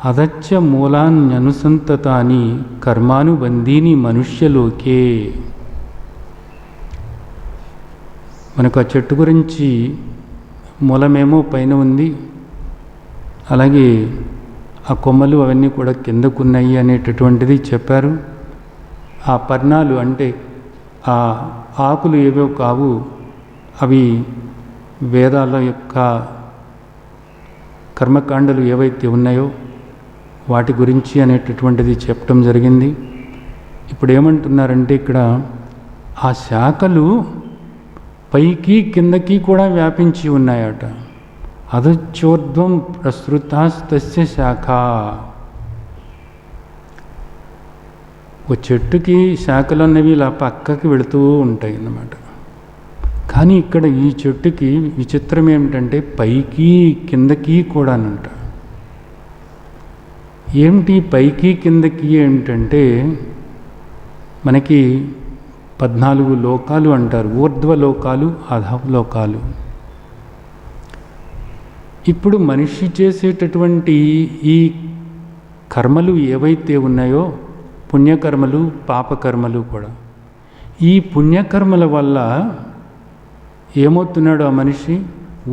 అదచ్చ మూలాన్యనుసంతతాని కర్మానుబంధీని మనుష్యలోకే. మనకు ఆ చెట్టు గురించి మూలమేమో పైన ఉంది, అలాగే ఆ కొమ్మలు అవన్నీ కూడా కిందకున్నాయి అనేటటువంటిది చెప్పారు. ఆ పర్ణాలు అంటే ఆ ఆకులు ఏవో కావు, అవి వేదాల యొక్క కర్మకాండలు ఏవైతే ఉన్నాయో వాటి గురించి అనేటటువంటిది చెప్పడం జరిగింది. ఇప్పుడు ఏమంటున్నారంటే ఇక్కడ ఆ శాఖలు పైకి కిందకి కూడా వ్యాపించి ఉన్నాయట. అదచ్చోర్ధ్వం ప్రసృతాస్తస్య శాఖ. ఒక చెట్టుకి శాఖలు అన్నవి ఇలా పక్కకి వెళుతూ ఉంటాయి అన్నమాట. కానీ ఇక్కడ ఈ చెట్టుకి విచిత్రం ఏమిటంటే పైకి కిందకి కూడానంట. ఏమిటి పైకి కిందకి ఏమిటంటే, మనకి 14 లోకాలు అంటారు, ఊర్ధ్వలోకాలు, అధోలోకాలు. ఇప్పుడు మనిషి చేసేటటువంటి ఈ కర్మలు ఏవైతే ఉన్నాయో, పుణ్యకర్మలు పాపకర్మలు కూడా, ఈ పుణ్యకర్మల వల్ల ఏమవుతున్నాడు ఆ మనిషి?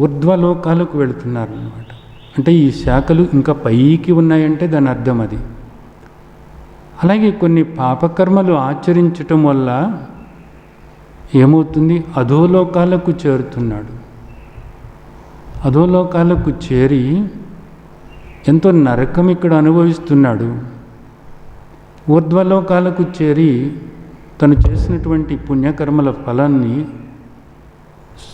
ఊర్ధ్వలోకాలకు వెళుతున్నారు అన్నమాట. అంటే ఈ శాఖలు ఇంకా పైకి ఉన్నాయంటే దాని అర్థం అది. అలాగే కొన్ని పాపకర్మలు ఆచరించటం వల్ల ఏమవుతుంది? అధోలోకాలకు చేరుతున్నాడు. అధోలోకాలకు చేరి ఎంతో నరకం ఇక్కడ అనుభవిస్తున్నాడు. ఊర్ధ్వలోకాలకు చేరి తను చేసినటువంటి పుణ్యకర్మల ఫలాన్ని,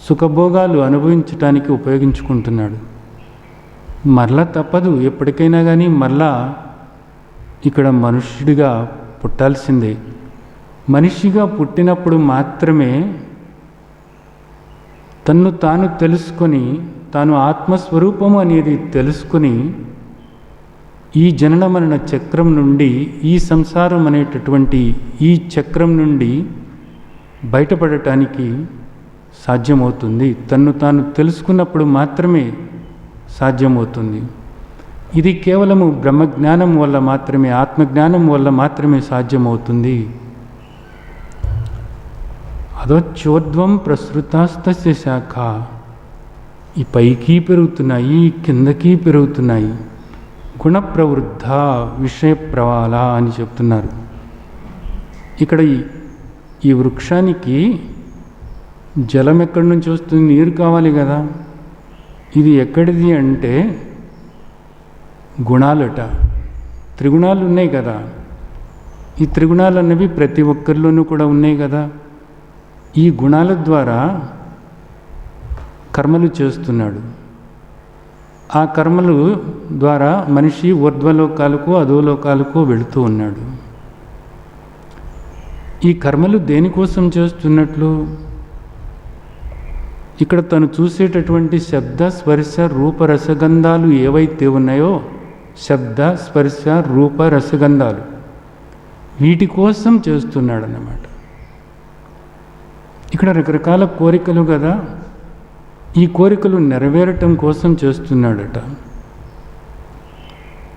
సుఖభోగాలు అనుభవించటానికి ఉపయోగించుకుంటున్నాడు. మరలా తప్పదు, ఎప్పటికైనా కానీ మరలా ఇక్కడ మనుష్యుడిగా పుట్టాల్సిందే. మనిషిగా పుట్టినప్పుడు మాత్రమే తన్ను తాను తెలుసుకొని, తాను ఆత్మస్వరూపము అనేది తెలుసుకొని ఈ జనన మరణ చక్రం నుండి, ఈ సంసారం అనేటటువంటి ఈ చక్రం నుండి బయటపడటానికి సాధ్యమవుతుంది. తన్ను తాను తెలుసుకున్నప్పుడు మాత్రమే సాధ్యమవుతుంది. ఇది కేవలము బ్రహ్మజ్ఞానం వల్ల మాత్రమే, ఆత్మజ్ఞానం వల్ల మాత్రమే సాధ్యమవుతుంది. అదోచోర్ధ్వం ప్రసృతాస్తస్య శాఖ. ఈ పైకి పెరుగుతున్నాయి, కిందకి పెరుగుతున్నాయి. గుణప్రవృద్ధ విషయ ప్రవాళ అని చెప్తున్నారు. ఇక్కడ ఈ వృక్షానికి జలం ఎక్కడి నుంచి వస్తుంది? నీరు కావాలి కదా. ఇది ఎక్కడిది అంటే గుణాలట, త్రిగుణాలు ఉన్నాయి కదా. ఈ త్రిగుణాలు అన్నవి ప్రతి ఒక్కరిలోనూ కూడా ఉన్నాయి కదా. ఈ గుణాల ద్వారా కర్మలు చేస్తున్నాడు. ఆ కర్మలు ద్వారా మనిషి ఊర్ధ్వలోకాలకు అధోలోకాలకు వెళుతూ ఉన్నాడు. ఈ కర్మలు దేనికోసం చేస్తున్నట్లు? ఇక్కడ తను చూసేటటువంటి శబ్ద స్పర్శ రూప రసగంధాలు ఏవైతే ఉన్నాయో, శబ్ద స్పర్శ రూప రసగంధాలు, వీటి కోసం చేస్తున్నాడు అన్నమాట. ఇక్కడ రకరకాల కోరికలు కదా, ఈ కోరికలు నెరవేరటం కోసం చేస్తున్నాడట.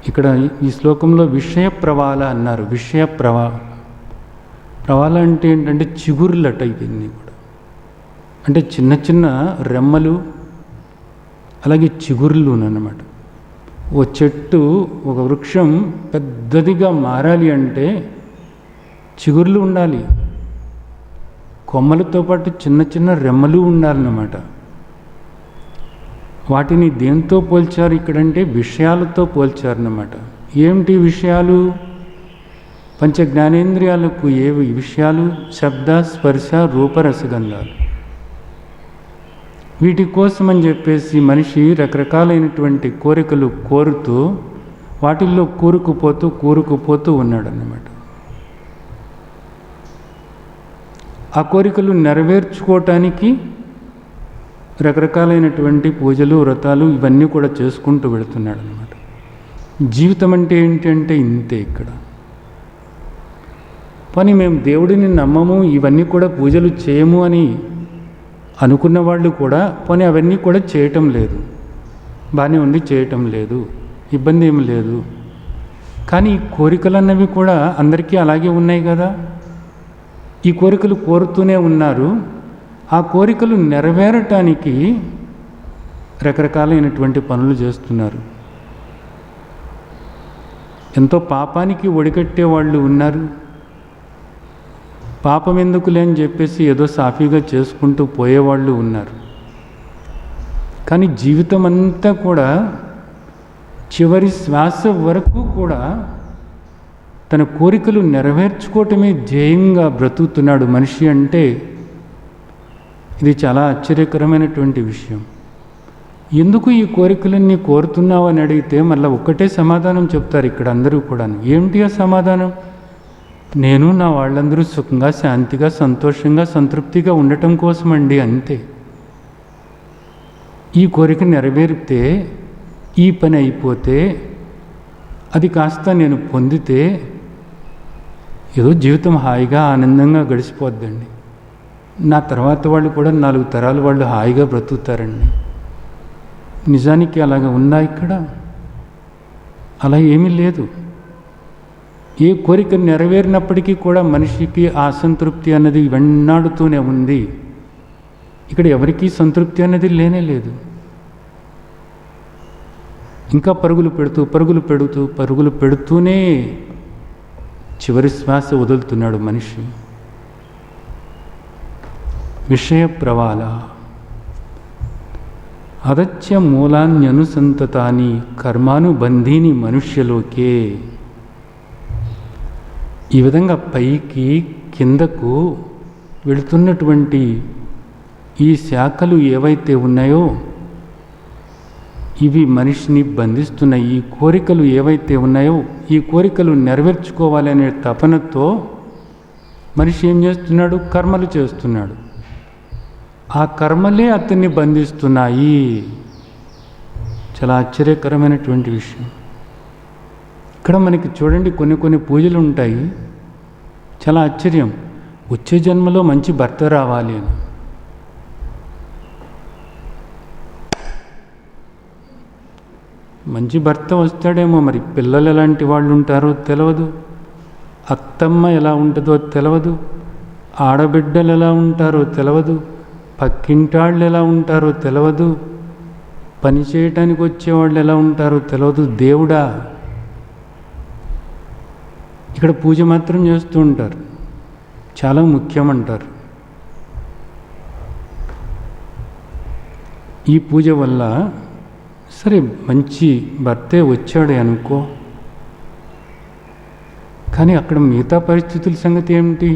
ఇక్కడ ఈ శ్లోకంలో విషయ ప్రవాల అన్నారు. విషయ ప్రవాల అంటే ఏంటంటే చిగుర్లట. ఇవన్నీ కూడా అంటే చిన్న చిన్న రెమ్మలు, అలాగే చిగుర్లు అన్నమాట. ఓ చెట్టు, ఒక వృక్షం పెద్దదిగా మారాలి అంటే చిగుర్లు ఉండాలి, కొమ్మలతో పాటు చిన్న చిన్న రెమ్మలు ఉండాలన్నమాట. వాటిని దేంతో పోల్చారు ఇక్కడంటే విషయాలతో పోల్చారన్నమాట. ఏమిటి విషయాలు? పంచ జ్ఞానేంద్రియాలకు ఏవి విషయాలు? శబ్ద స్పర్శ రూప రసగంధాలు. వీటి కోసమని చెప్పేసి మనిషి రకరకాలైనటువంటి కోరికలు కోరుతూ వాటిల్లో కూరుకుపోతూ ఉన్నాడన్నమాట. ఆ కోరికలు నెరవేర్చుకోవటానికి రకరకాలైనటువంటి పూజలు వ్రతాలు ఇవన్నీ కూడా చేసుకుంటూ వెళుతున్నాడు అన్నమాట. జీవితం అంటే ఏంటంటే ఇంతే. ఇక్కడ పని మేము దేవుడిని నమ్మము, ఇవన్నీ కూడా పూజలు చేయము అని అనుకున్న వాళ్ళు కూడా పని అవన్నీ కూడా చేయటం లేదు. బాగానే ఉంది, చేయటం లేదు, ఇబ్బంది ఏమి లేదు. కానీ ఈ కోరికలు అన్నవి కూడా అందరికీ అలాగే ఉన్నాయి కదా. ఈ కోరికలు కోరుతూనే ఉన్నారు. ఆ కోరికలు నెరవేరటానికి రకరకాలైనటువంటి పనులు చేస్తున్నారు. ఎంతో పాపానికి ఒడిగట్టే వాళ్ళు ఉన్నారు. పాపం ఎందుకులే అని చెప్పేసి ఏదో సాఫీగా చేసుకుంటూ పోయేవాళ్ళు ఉన్నారు. కానీ జీవితం అంతా కూడా చివరి శ్వాస వరకు కూడా తన కోరికలు నెరవేర్చుకోవటమే ధ్యేయంగా బ్రతుకుతున్నాడు మనిషి. అంటే ఇది చాలా ఆశ్చర్యకరమైనటువంటి విషయం. ఎందుకు ఈ కోరికలన్నీ కోరుతున్నావు అని అడిగితే మళ్ళీ ఒక్కటే సమాధానం చెప్తారు ఇక్కడ అందరూ కూడా. ఏమిటి ఆ సమాధానం? నేను నా వాళ్ళందరూ సుఖంగా, శాంతిగా, సంతోషంగా, సంతృప్తిగా ఉండటం కోసమండి, అంతే. ఈ కోరిక నెరవేరితే, ఈ పని అయిపోతే, అది కాస్త నేను పొందితే ఏదో జీవితం హాయిగా ఆనందంగా గడిచిపోద్దండి. నా తర్వాత వాళ్ళు కూడా 4 తరాలు వాళ్ళు హాయిగా బ్రతుకుతారండి. నిజానికి అలాగ ఉందా ఇక్కడ? అలా ఏమీ లేదు. ఏ కోరిక నెరవేరినప్పటికీ కూడా మనిషికి ఆ అసంతృప్తి అన్నది వెన్నాడుతూనే ఉంది. ఇక్కడ ఎవరికీ సంతృప్తి అనేది లేనే లేదు. ఇంకా పరుగులు పెడుతూనే చివరి శ్వాస వదులుతున్నాడు మనిషి. విషయ ప్రవాల అదత్య మూలాన్యనుసంతతాని కర్మానుబంధీని మనుష్యలోకే. ఈ విధంగా పైకి కిందకు వెళుతున్నటువంటి ఈ శాఖలు ఏవైతే ఉన్నాయో ఇవి మనిషిని బంధిస్తున్నాయి. ఈ కోరికలు ఏవైతే ఉన్నాయో ఈ కోరికలు నెరవేర్చుకోవాలనే తపనతో మనిషి ఏం చేస్తున్నాడు? కర్మలు చేస్తున్నాడు. ఆ కర్మలే అతన్ని బంధిస్తున్నాయి. చాలా ఆశ్చర్యకరమైనటువంటి విషయం. ఇక్కడ మనకి చూడండి కొన్ని పూజలు ఉంటాయి. చాలా ఆశ్చర్యం. వచ్చే జన్మలో మంచి భర్త రావాలి అని. మంచి భర్త వస్తాడేమో, మరి పిల్లలు ఎలాంటి వాళ్ళు ఉంటారో తెలియదు, అత్తమ్మ ఎలా ఉంటుందో తెలియదు, ఆడబిడ్డలు ఎలా ఉంటారో తెలియదు, పక్కింటాళ్ళు ఎలా ఉంటారో తెలియదు, పని చేయటానికి వచ్చేవాళ్ళు ఎలా ఉంటారో తెలియదు. దేవుడా, ఇక్కడ పూజ మాత్రం చేస్తూ ఉంటారు. చాలా ముఖ్యమంటారు. ఈ పూజ వల్ల సరే మంచి భర్తే వచ్చాడే అనుకో, కానీ అక్కడ మిగతా పరిస్థితుల సంగతి ఏమిటి?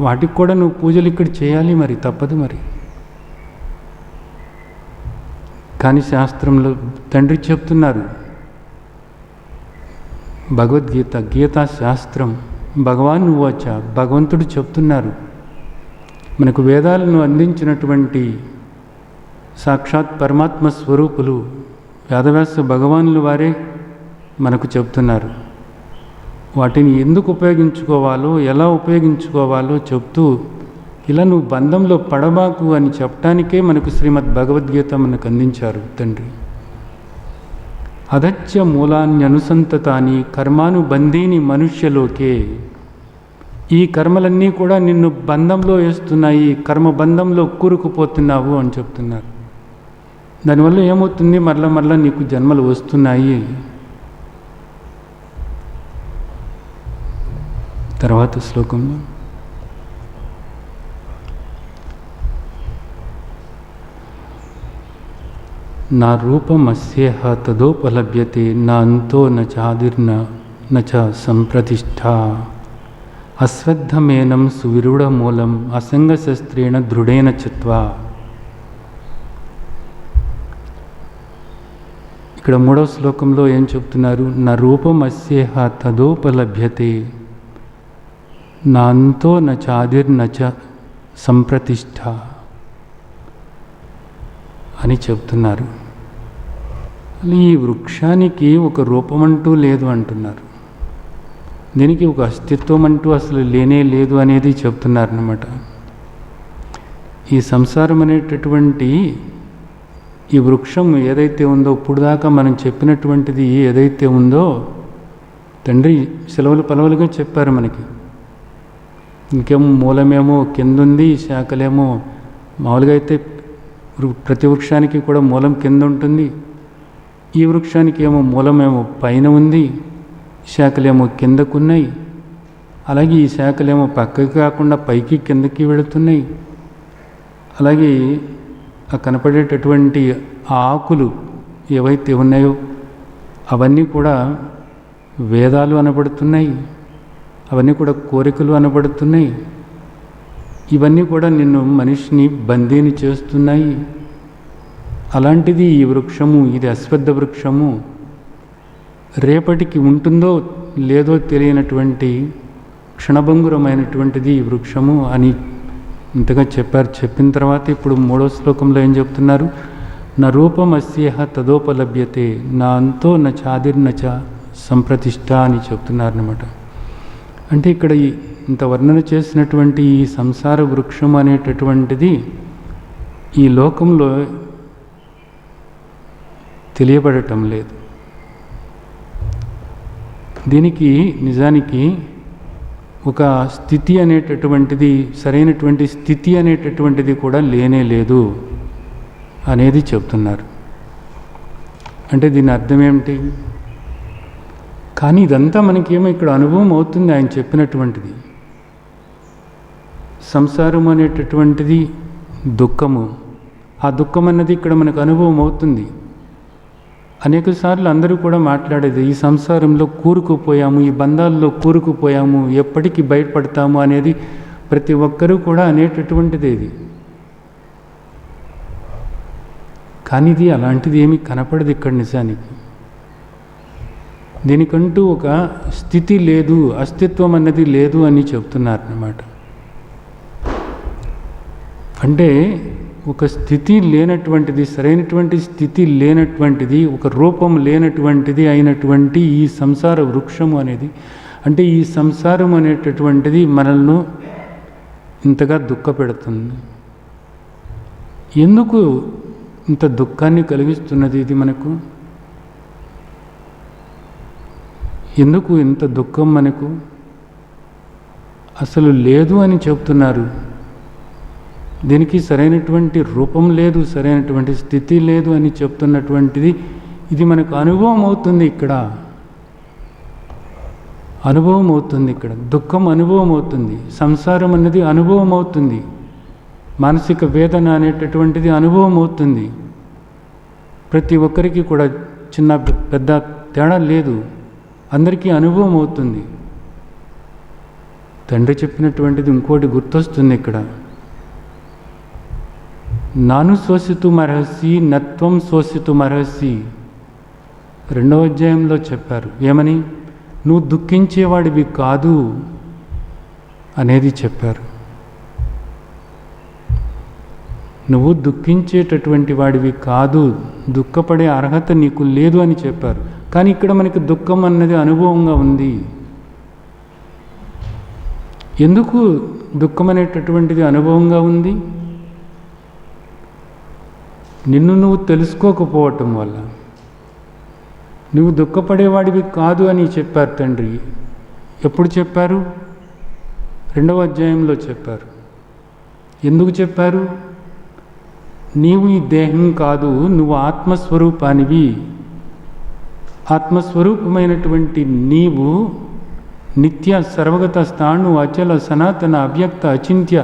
వాటికి కూడా నువ్వు పూజలు ఇక్కడ చేయాలి, మరి తప్పదు మరి. కానీ శాస్త్రంలో తండ్రి చెప్తున్నారు, భగవద్గీత, గీతా శాస్త్రం, భగవాన్ ఉవాచ, భగవంతుడు చెప్తున్నారు, మనకు వేదాలను అందించినటువంటి సాక్షాత్ పరమాత్మ స్వరూపులు వేదవ్యాస భగవానులు వారే మనకు చెప్తున్నారు. వాటిని ఎందుకు ఉపయోగించుకోవాలో, ఎలా ఉపయోగించుకోవాలో చెప్తూ, ఇలా నువ్వు బంధంలో పడబాకు అని చెప్పడానికే మనకు శ్రీమద్ భగవద్గీత మనకు అందించారు తండ్రి. అధత్య మూలాన్యనుసంతతాని కర్మానుబంధీని మనుష్యలోకే. ఈ కర్మలన్నీ కూడా నిన్ను బంధంలో వేస్తున్నాయి, కర్మబంధంలో కూరుకుపోతున్నావు అని చెప్తున్నారు. దానివల్ల ఏమవుతుంది? మరలా నీకు జన్మలు వస్తున్నాయి. తర్వాత శ్లోకంలో నా రూపమస్యేహ తదోపలభ్యతే నా అంతో న చాదిర్న న చ సంప్రతిష్ఠ అశ్వత్థమేనం సువిరూఢమూలం అసంగశస్త్రేణ దృఢేన చిత్వా. ఇక్కడ 3వ శ్లోకంలో ఏం చెప్తున్నారు? నా రూపమస్యేహ తదోపలభ్యతే నా అంతో న చాదిర్న చ సంప్రతిష్ఠ అని చెప్తున్నారు. ఈ వృక్షానికి ఒక రూపమంటూ లేదు అంటున్నారు. దీనికి ఒక అస్తిత్వం అంటూ అసలు లేనే లేదు అనేది చెప్తున్నారన్నమాట. ఈ సంసారం అనేటటువంటి ఈ వృక్షం ఏదైతే ఉందో, ఇప్పుడు దాకా మనం చెప్పినటువంటిది ఏదైతే ఉందో, తండ్రి సెలవులు పలవలుగా చెప్పారు మనకి. ఇంకేమో మూలమేమో కిందుంది, శాఖలేమో మామూలుగా అయితే ప్రతి వృక్షానికి కూడా మూలం కింద ఉంటుంది. ఈ వృక్షానికి ఏమో మూలమేమో పైన ఉంది, శాఖలేమో కిందకున్నాయి. అలాగే ఈ శాఖలేమో పక్కకి కాకుండా పైకి కిందకి వెళుతున్నాయి. అలాగే ఆ కనపడేటటువంటి ఆకులు ఏవైతే ఉన్నాయో అవన్నీ కూడా వేదాలు అనబడుతున్నాయి, అవన్నీ కూడా కోరికలు అనబడుతున్నాయి. ఇవన్నీ కూడా నిన్ను మనిషిని బందీని చేస్తున్నాయి. అలాంటిది ఈ వృక్షము, ఇది అశ్వత్థ వృక్షము. రేపటికి ఉంటుందో లేదో తెలియనటువంటి క్షణభంగురమైనటువంటిది ఈ వృక్షము అని ఇంతగా చెప్పారు. చెప్పిన తర్వాత ఇప్పుడు 3వ శ్లోకంలో ఏం చెప్తున్నారు? నా రూపమస్యేహ తదోపలభ్యతే నా అంతో న చాదిర్న చ సంప్రతిష్ఠ అని చెప్తున్నారన్నమాట. అంటే ఇక్కడ ఇంత వర్ణన చేసినటువంటి ఈ సంసార వృక్షం అనేటటువంటిది ఈ లోకంలో తెలియబడటం లేదు. దీనికి నిజానికి ఒక స్థితి అనేటటువంటిది, సరైనటువంటి స్థితి అనేటటువంటిది కూడా లేనే లేదు అనేది చెప్తున్నారు. అంటే దీని అర్థం ఏమిటి? కానీ ఇదంతా మనకేమో ఇక్కడ అనుభవం అవుతుంది ఆయన చెప్పినటువంటిది. సంసారం అనేటటువంటిది దుఃఖము. ఆ దుఃఖం అన్నది ఇక్కడ మనకు అనుభవం అవుతుంది. అనేక సార్లు అందరూ కూడా మాట్లాడేది, ఈ సంసారంలో కూరుకుపోయాము, ఈ బంధాల్లో కూరుకుపోయాము, ఎప్పటికీ బయటపడతాము అనేది ప్రతి ఒక్కరూ కూడా అనేటటువంటిది ఇది. కానీ ఇది అలాంటిది ఏమీ కనపడదు ఇక్కడ నిజానికి. దీనికంటూ ఒక స్థితి లేదు, అస్తిత్వం అన్నది లేదు అని చెప్తున్నారన్నమాట. అంటే ఒక స్థితి లేనటువంటిది, సరైనటువంటి స్థితి లేనటువంటిది, ఒక రూపం లేనటువంటిది అయినటువంటి ఈ సంసార వృక్షము అనేది, అంటే ఈ సంసారం అనేటటువంటిది మనల్ని ఇంతగా దుఃఖపెడుతుంది. ఎందుకు ఇంత దుఃఖాన్ని కలిగిస్తున్నది ఇది మనకు? ఎందుకు ఇంత దుఃఖం మనకు? అసలు లేదు అని చెప్తున్నారు. దీనికి సరైనటువంటి రూపం లేదు, సరైనటువంటి స్థితి లేదు అని చెప్తున్నటువంటిది ఇది మనకు అనుభవం అవుతుంది ఇక్కడ. అనుభవం అవుతుంది. ఇక్కడ దుఃఖం అనుభవం అవుతుంది, సంసారం అన్నది అనుభవం అవుతుంది, మానసిక వేదన అనేటటువంటిది అనుభవం అవుతుంది. ప్రతి ఒక్కరికి కూడా చిన్న పెద్ద తేడా లేదు, అందరికీ అనుభవం అవుతుంది. తండ్రి చెప్పినటువంటిది ఇంకోటి గుర్తొస్తుంది ఇక్కడ. నాను శోషితుమర్హసి నత్వం శోషితుమర్హసి 2వ అధ్యాయంలో చెప్పారు. ఏమని? నువ్వు దుఃఖించేవాడివి కాదు అనేది చెప్పారు. నువ్వు దుఃఖించేటటువంటి వాడివి కాదు, దుఃఖపడే అర్హత నీకు లేదు అని చెప్పారు. కానీ ఇక్కడ మనకి దుఃఖం అన్నది అనుభవంగా ఉంది. ఎందుకు దుఃఖం అనేటటువంటిది అనుభవంగా ఉంది? నిన్ను నువ్వు తెలుసుకోకపోవటం వల్ల. నువ్వు దుఃఖపడేవాడివి కాదు అని చెప్పారు తండ్రి. ఎప్పుడు చెప్పారు? 2వ అధ్యాయంలో చెప్పారు. ఎందుకు చెప్పారు? నీవు ఈ దేహం కాదు, నువ్వు ఆత్మస్వరూపానివి. ఆత్మస్వరూపమైనటువంటి నీవు నిత్య సర్వగత స్థాణు అచల సనాతన అవ్యక్త అచింత్య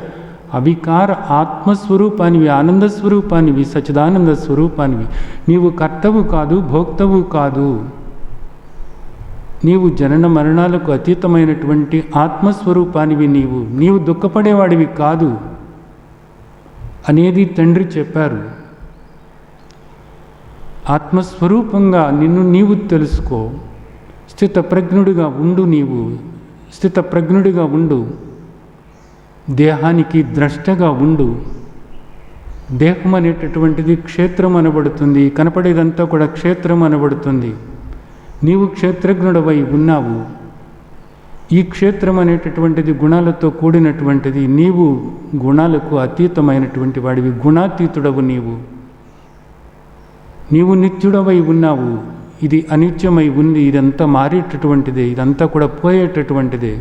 అవికార ఆత్మస్వరూపానివి, ఆనందస్వరూపానివి, సచిదానంద స్వరూపానివి. నీవు కర్తవు కాదు, భోక్తవు కాదు. నీవు జనన మరణాలకు అతీతమైనటువంటి ఆత్మస్వరూపానివి. నీవు దుఃఖపడేవాడివి కాదు అనేది తండ్రి చెప్పారు. ఆత్మస్వరూపంగా నిన్ను నీవు తెలుసుకో, స్థితప్రజ్ఞుడిగా ఉండు. నీవు స్థితప్రజ్ఞుడిగా ఉండు, దేహానికి ద్రష్టగా ఉండు. దేహం అనేటటువంటిది క్షేత్రం అనబడుతుంది, కనపడేదంతా కూడా క్షేత్రం అనబడుతుంది. నీవు క్షేత్రజ్ఞుడవై ఉన్నావు. ఈ క్షేత్రం అనేటటువంటిది గుణాలతో కూడినటువంటిది. నీవు గుణాలకు అతీతమైనటువంటి వాడివి, గుణాతీతుడవు. నీవు నిత్యుడవై ఉన్నావు. ఇది అనిత్యమై ఉంది, ఇదంతా మారేటటువంటిదే, ఇదంతా కూడా పోయేటటువంటిదే.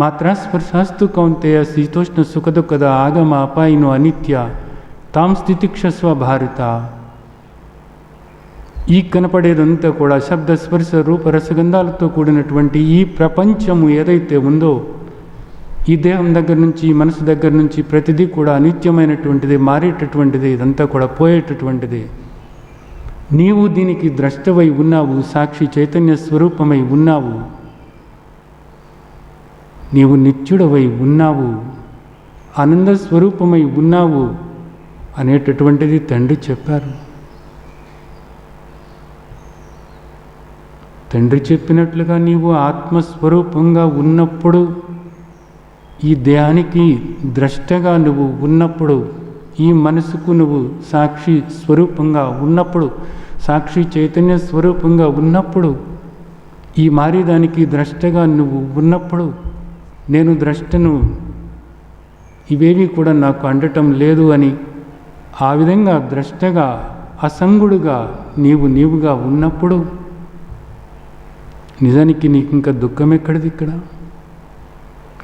మాత్రా స్పర్శాస్తు కౌంతేయ శీతోష్ణ సుఖదుఃఖద ఆగమ అపాయిను అనిత్య తాం స్థితిక్షస్వ భారత. ఈ కనపడేదంతా కూడా శబ్ద స్పర్శ రూప రసగంధాలతో కూడినటువంటి ఈ ప్రపంచము ఏదైతే ఉందో, ఈ దేహం దగ్గర నుంచి, మనసు దగ్గర నుంచి ప్రతిదీ కూడా అనిత్యమైనటువంటిది, మారేటటువంటిది, ఇదంతా కూడా పోయేటటువంటిది. నీవు దీనికి ద్రష్టవై ఉన్నావు, సాక్షి చైతన్య స్వరూపమై ఉన్నావు. నీవు నిత్యుడవై ఉన్నావు, ఆనంద స్వరూపమై ఉన్నావు అనేటటువంటిది తండ్రి చెప్పారు. తండ్రి చెప్పినట్లుగా నీవు ఆత్మస్వరూపంగా ఉన్నప్పుడు, ఈ దేహానికి ద్రష్టగా నువ్వు ఉన్నప్పుడు, ఈ మనసుకు నువ్వు సాక్షి స్వరూపంగా ఉన్నప్పుడు, సాక్షి చైతన్య స్వరూపంగా ఉన్నప్పుడు, ఈ మారేదానికి ద్రష్టగా నువ్వు ఉన్నప్పుడు, నేను ద్రష్టను, ఇవేవి కూడా నాకు అండటం లేదు అని ఆ విధంగా ద్రష్టగా అసంగుడుగా నీవుగా ఉన్నప్పుడు నిజానికి నీకు ఇంకా దుఃఖం ఎక్కడిది? ఇక్కడ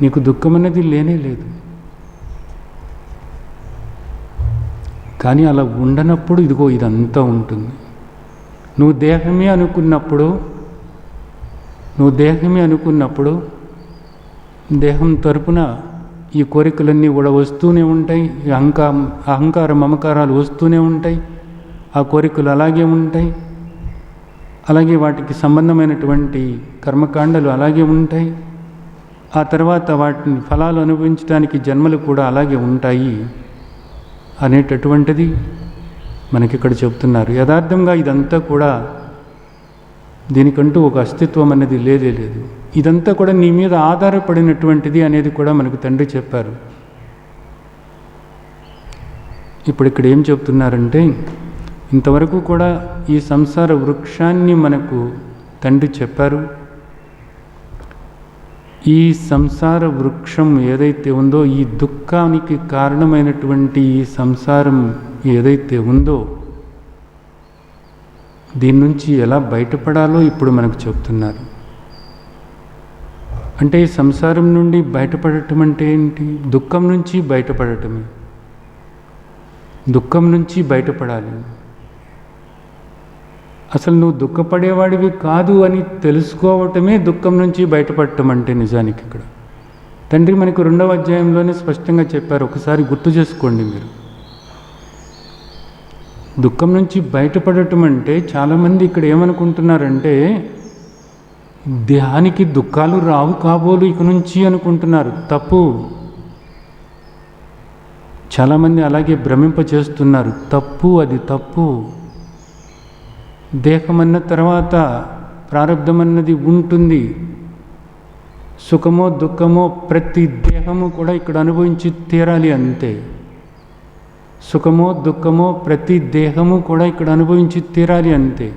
నీకు దుఃఖం అనేది లేనే లేదు. కానీ అలా ఉండనప్పుడు ఇదిగో ఇదంతా ఉంటుంది. నువ్వు దేహమే అనుకున్నప్పుడు దేహం తరపున ఈ కోరికలన్నీ కూడా వస్తూనే ఉంటాయి. అహంకార మమకారాలు వస్తూనే ఉంటాయి. ఆ కోరికలు అలాగే ఉంటాయి. అలాగే వాటికి సంబంధమైనటువంటి కర్మకాండలు అలాగే ఉంటాయి. ఆ తర్వాత వాటిని ఫలాలు అనుభవించడానికి జన్మలు కూడా అలాగే ఉంటాయి అనేటటువంటిది మనకిక్కడ చెప్తున్నారు. యథార్థంగా ఇదంతా కూడా దీనికంటూ ఒక అస్తిత్వం అనేది లేదే లేదు. ఇదంతా కూడా నీ మీద ఆధారపడినటువంటిది అనేది కూడా మనకు తండ్రి చెప్పారు. ఇప్పుడు ఇక్కడ ఏం చెప్తున్నారంటే, ఇంతవరకు కూడా ఈ సంసార వృక్షాన్ని మనకు తండ్రి చెప్పారు. ఈ సంసార వృక్షం ఏదైతే ఉందో, ఈ దుఃఖానికి కారణమైనటువంటి ఈ సంసారం ఏదైతే ఉందో, దీని నుంచి ఎలా బయటపడాలో ఇప్పుడు మనకు చెప్తున్నారు. అంటే ఈ సంసారం నుండి బయటపడటం అంటే ఏంటి? దుఃఖం నుంచి బయటపడటమే. దుఃఖం నుంచి బయటపడాలి. అసలు నువ్వు దుఃఖపడేవాడివి కాదు అని తెలుసుకోవటమే దుఃఖం నుంచి బయటపడటం అంటే నిజానికి. ఇక్కడ తండ్రి మనకు 2వ అధ్యాయంలోనే స్పష్టంగా చెప్పారు, ఒకసారి గుర్తు చేసుకోండి మీరు. దుఃఖం నుంచి బయటపడటం అంటే చాలామంది ఇక్కడ ఏమనుకుంటున్నారంటే దేహానికి దుఃఖాలు రావు కాబోలు ఇక నుంచి అనుకుంటున్నారు. తప్పు. చాలామంది అలాగే భ్రమింపచేస్తున్నారు. తప్పు, అది తప్పు. దేహమన్న తర్వాత ప్రారంధం అన్నది ఉంటుంది. సుఖమో దుఃఖమో ప్రతి దేహము కూడా ఇక్కడ అనుభవించి తీరాలి అంతే. సుఖమో దుఃఖమో ప్రతి దేహము కూడా ఇక్కడ అనుభవించి తీరాలి అంతే.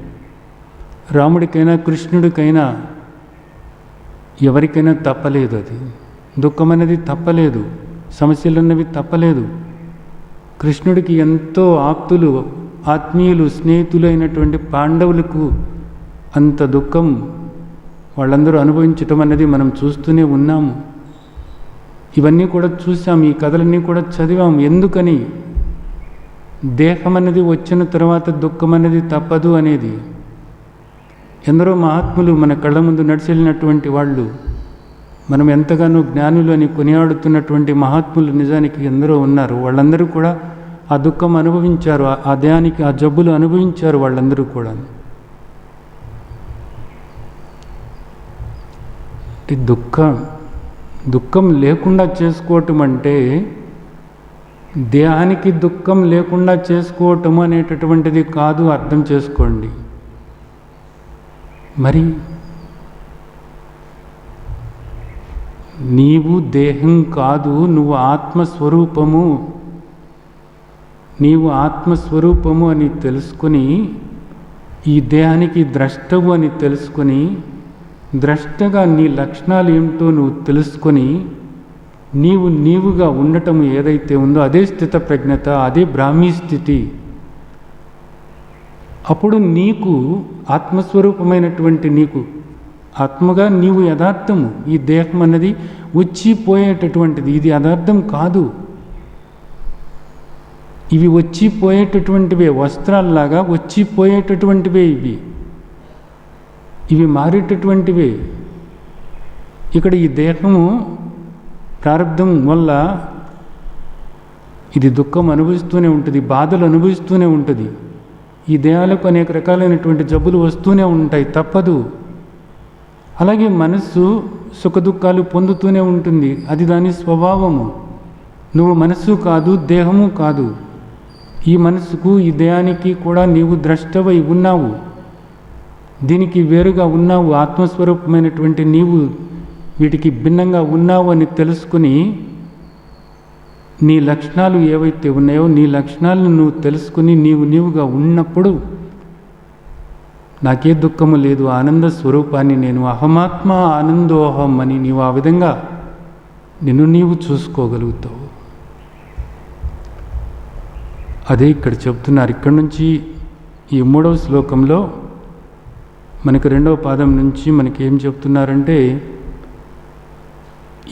రాముడికైనా కృష్ణుడికైనా ఎవరికైనా తప్పలేదు. అది దుఃఖం అనేది తప్పలేదు, సమస్యలు అన్నవి తప్పలేదు. కృష్ణుడికి ఎంతో ఆప్తులు, ఆత్మీయులు, స్నేహితులు అయినటువంటి పాండవులకు అంత దుఃఖం వాళ్ళందరూ అనుభవించటం అనేది మనం చూస్తూనే ఉన్నాము. ఇవన్నీ కూడా చూసాం, ఈ కథలన్నీ కూడా చదివాం. ఎందుకని? దేహం అనేది వచ్చిన తర్వాత దుఃఖం అనేది తప్పదు అనేది. ఎందరో మహాత్ములు మన కళ్ళ ముందు నడిచెళ్ళినటువంటి వాళ్ళు, మనం ఎంతగానో జ్ఞానులు అని కొనియాడుతున్నటువంటి మహాత్ములు నిజానికి ఎందరో ఉన్నారు. వాళ్ళందరూ కూడా ఆ దుఃఖం అనుభవించారు, ఆ దేహానికి ఆ జబ్బులు అనుభవించారు వాళ్ళందరూ కూడా. దుఃఖం లేకుండా చేసుకోవటం అంటే దేహానికి దుఃఖం లేకుండా చేసుకోవటం అనేటటువంటిది కాదు, అర్థం చేసుకోండి. మరి నీవు దేహం కాదు, నువ్వు ఆత్మస్వరూపము. నీవు ఆత్మస్వరూపము అని తెలుసుకొని, ఈ దేహానికి ద్రష్టవు అని తెలుసుకొని, ద్రష్టగా నీ లక్షణాలు ఏమిటో నువ్వు తెలుసుకొని, నీవుగా ఉండటం ఏదైతే ఉందో అదే స్థిత ప్రజ్ఞత, అదే బ్రాహ్మీ స్థితి. అప్పుడు నీకు ఆత్మస్వరూపమైనటువంటి నీకు ఆత్మగా నీవు యథార్థము. ఈ దేహం అన్నది వచ్చిపోయేటటువంటిది, ఇది యథార్థం కాదు. ఇవి వచ్చిపోయేటటువంటివే, వస్త్రాల్లాగా వచ్చిపోయేటటువంటివే. ఇవి మారేటటువంటివే. ఇక్కడ ఈ దేహము ప్రారంధం వల్ల ఇది దుఃఖం అనుభవిస్తూనే ఉంటుంది, బాధలు అనుభవిస్తూనే ఉంటుంది. ఈ దేహాలకు అనేక రకాలైనటువంటి జబ్బులు వస్తూనే ఉంటాయి, తప్పదు. అలాగే మనస్సు సుఖదుఖాలు పొందుతూనే ఉంటుంది, అది దాని స్వభావము. నువ్వు మనస్సు కాదు, దేహము కాదు. ఈ మనస్సుకు ఈ దేహానికి కూడా నీవు ద్రష్టవై ఉన్నావు, దీనికి వేరుగా ఉన్నావు. ఆత్మస్వరూపమైనటువంటి నీవు వీటికి భిన్నంగా ఉన్నావు అని తెలుసుకుని, నీ లక్షణాలు ఏవైతే ఉన్నాయో నీ లక్షణాలను నువ్వు తెలుసుకుని నీవుగా ఉన్నప్పుడు నాకే దుఃఖము లేదు, ఆనంద స్వరూపాన్ని నేను, అహమాత్మ ఆనందోహం అని నీవు ఆ విధంగా నిన్ను నీవు చూసుకోగలుగుతావు. అదే ఇక్కడ చెప్తున్నారు. ఇక్కడ నుంచి ఈ 3వ శ్లోకంలో మనకి 2వ పాదం నుంచి మనకి ఏం చెప్తున్నారంటే,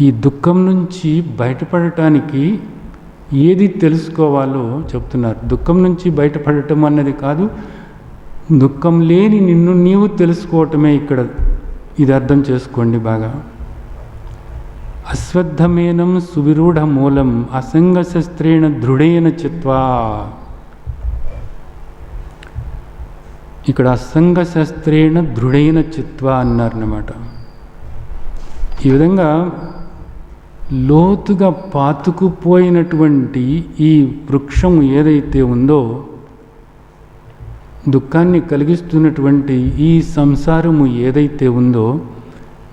ఈ దుఃఖం నుంచి బయటపడటానికి ఏది తెలుసుకోవాలో చెప్తున్నారు. దుఃఖం నుంచి బయటపడటం అన్నది కాదు, దుఃఖం లేని నిన్ను నీవు తెలుసుకోవటమే ఇక్కడ. ఇది అర్థం చేసుకోండి బాగా. అశ్వత్థమేనం సువిరూఢ మూలం అసంగ శస్త్రేణ దృఢేన చిత్వా. ఇక్కడ అసంగ శస్త్రేణ దృఢైన చిత్వా అన్నారన్నమాట. ఈ విధంగా లోతుగా పాతుకుపోయినటువంటి ఈ వృక్షం ఏదైతే ఉందో, దుఃఖాన్ని కలిగిస్తున్నటువంటి ఈ సంసారము ఏదైతే ఉందో,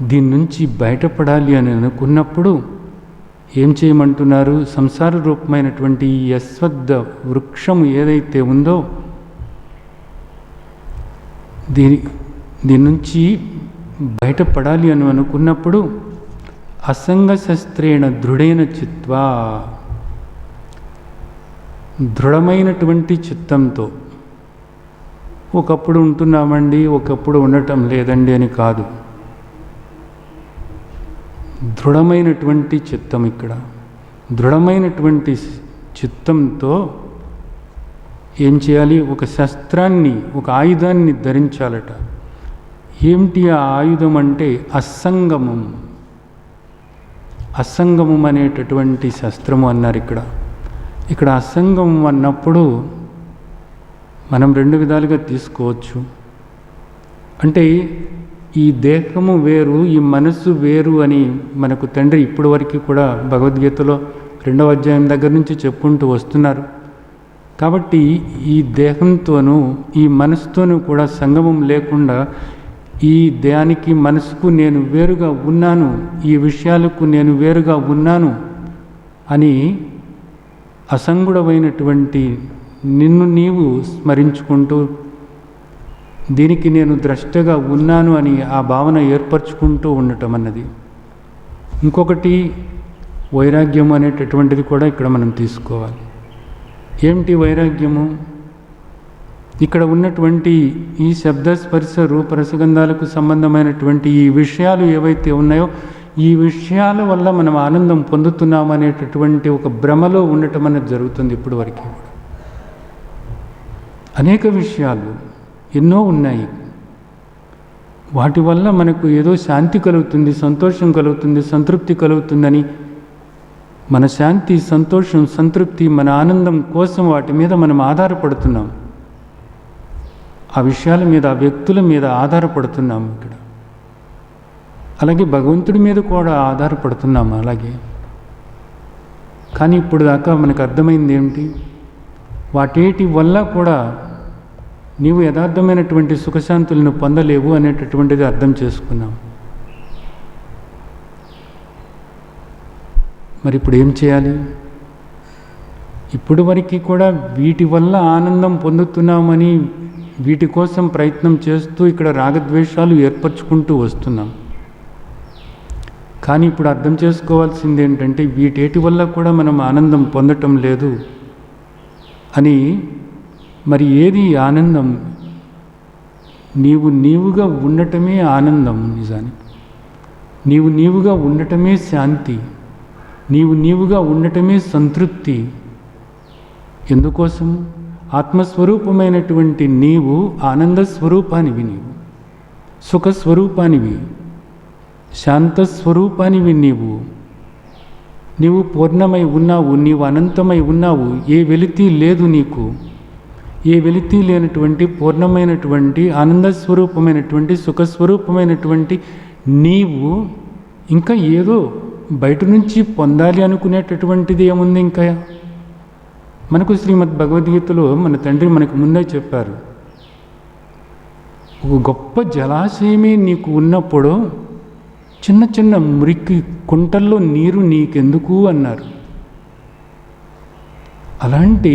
దీని నుంచి బయటపడాలి అని అనుకున్నప్పుడు ఏం చేయమంటున్నారు? సంసార రూపమైనటువంటి ఈ అశ్వత్థ వృక్షము ఏదైతే ఉందో దీని నుంచి బయటపడాలి అని అనుకున్నప్పుడు అసంగ శస్త్రేణ దృఢైన చిత్వా, దృఢమైనటువంటి చిత్తంతో. ఒకప్పుడు ఉంటున్నామండి, ఒకప్పుడు ఉండటం లేదండి అని కాదు. దృఢమైనటువంటి చిత్తం. ఇక్కడ దృఢమైనటువంటి చిత్తంతో ఏం చేయాలి? ఒక శస్త్రాన్ని, ఒక ఆయుధాన్ని ధరించాలట. ఏమిటి ఆ ఆయుధం అంటే అసంగమం. అసంగమం అనేటటువంటి శస్త్రము అన్నారు ఇక్కడ అసంగమం అన్నప్పుడు మనం రెండు విధాలుగా తీసుకోవచ్చు. అంటే ఈ దేహము వేరు, ఈ మనస్సు వేరు అని మనకు తండ్రి ఇప్పటి వరకు కూడా భగవద్గీతలో 2వ అధ్యాయం దగ్గర నుంచి చెప్పుకుంటూ వస్తున్నారు. కాబట్టి ఈ దేహంతోనూ ఈ మనసుతోనూ కూడా సంగమం లేకుండా ఈ దేహానికి మనసుకు నేను వేరుగా ఉన్నాను, ఈ విషయాలకు నేను వేరుగా ఉన్నాను అని అసంగుడమైనటువంటి నిన్ను నీవు స్మరించుకుంటూ దీనికి నేను ద్రష్టగా ఉన్నాను అని ఆ భావన ఏర్పరచుకుంటూ ఉండటం అన్నది. ఇంకొకటి వైరాగ్యం అనేటటువంటిది కూడా ఇక్కడ మనం తీసుకోవాలి. ఏమిటి వైరాగ్యము? ఇక్కడ ఉన్నటువంటి ఈ శబ్ద స్పర్శ రూప రసగంధాలకు సంబంధమైనటువంటి ఈ విషయాలు ఏవైతే ఉన్నాయో ఈ విషయాల వల్ల మనం ఆనందం పొందుతున్నాం అనేటటువంటి ఒక భ్రమలో ఉండటం అనేది జరుగుతుంది. ఇప్పటి వరకు కూడా అనేక విషయాలు ఎన్నో ఉన్నాయి. వాటి వల్ల మనకు ఏదో శాంతి కలుగుతుంది, సంతోషం కలుగుతుంది, సంతృప్తి కలుగుతుందని మన శాంతి, సంతోషం, సంతృప్తి, మన ఆనందం కోసం వాటి మీద మనం ఆధారపడుతున్నాం. ఆ విషయాల మీద, ఆ వ్యక్తుల మీద ఆధారపడుతున్నాము. ఇక్కడ అలాగే భగవంతుడి మీద కూడా ఆధారపడుతున్నాము. అలాగే కానీ ఇప్పుడు దాకా మనకు అర్థమైంది ఏమిటి? వాటేటి వల్ల కూడా నీవు యథార్థమైనటువంటి సుఖశాంతులను పొందలేవు అనేటటువంటిది అర్థం చేసుకున్నాం. మరి ఇప్పుడు ఏం చేయాలి? ఇప్పుడు వరకు కూడా వీటి వల్ల ఆనందం పొందుతున్నామని వీటి కోసం ప్రయత్నం చేస్తూ ఇక్కడ రాగద్వేషాలు ఏర్పరచుకుంటూ వస్తున్నాం. కానీ ఇప్పుడు అర్థం చేసుకోవాల్సింది ఏంటంటే వీటేటి వల్ల కూడా మనం ఆనందం పొందటం లేదు అని. మరి ఏది ఆనందం? నీవుగా ఉండటమే ఆనందం. నిజానికి నీవుగా ఉండటమే శాంతి, నీవుగా ఉండటమే సంతృప్తి. ఎందుకోసం? ఆత్మస్వరూపమైనటువంటి నీవు ఆనంద స్వరూపానివి, నీవు సుఖస్వరూపానివి, శాంతస్వరూపానివి. నీవు పూర్ణమై ఉన్నావు, నీవు అనంతమై ఉన్నావు. ఏ వెలితి లేదు నీకు. ఏ వెలితి లేనటువంటి పూర్ణమైనటువంటి ఆనందస్వరూపమైనటువంటి సుఖస్వరూపమైనటువంటి నీవు ఇంకా ఏదో బయట నుంచి పొందాలి అనుకునేటటువంటిది ఏముంది? ఇంకా మనకు శ్రీమద్ భగవద్గీతలో మన తండ్రి మనకు ముందే చెప్పారు, ఒక గొప్ప జలాశయమే నీకు ఉన్నప్పుడు చిన్న చిన్న మురికి కుంటల్లో నీరు నీకెందుకు అన్నారు. అలాంటి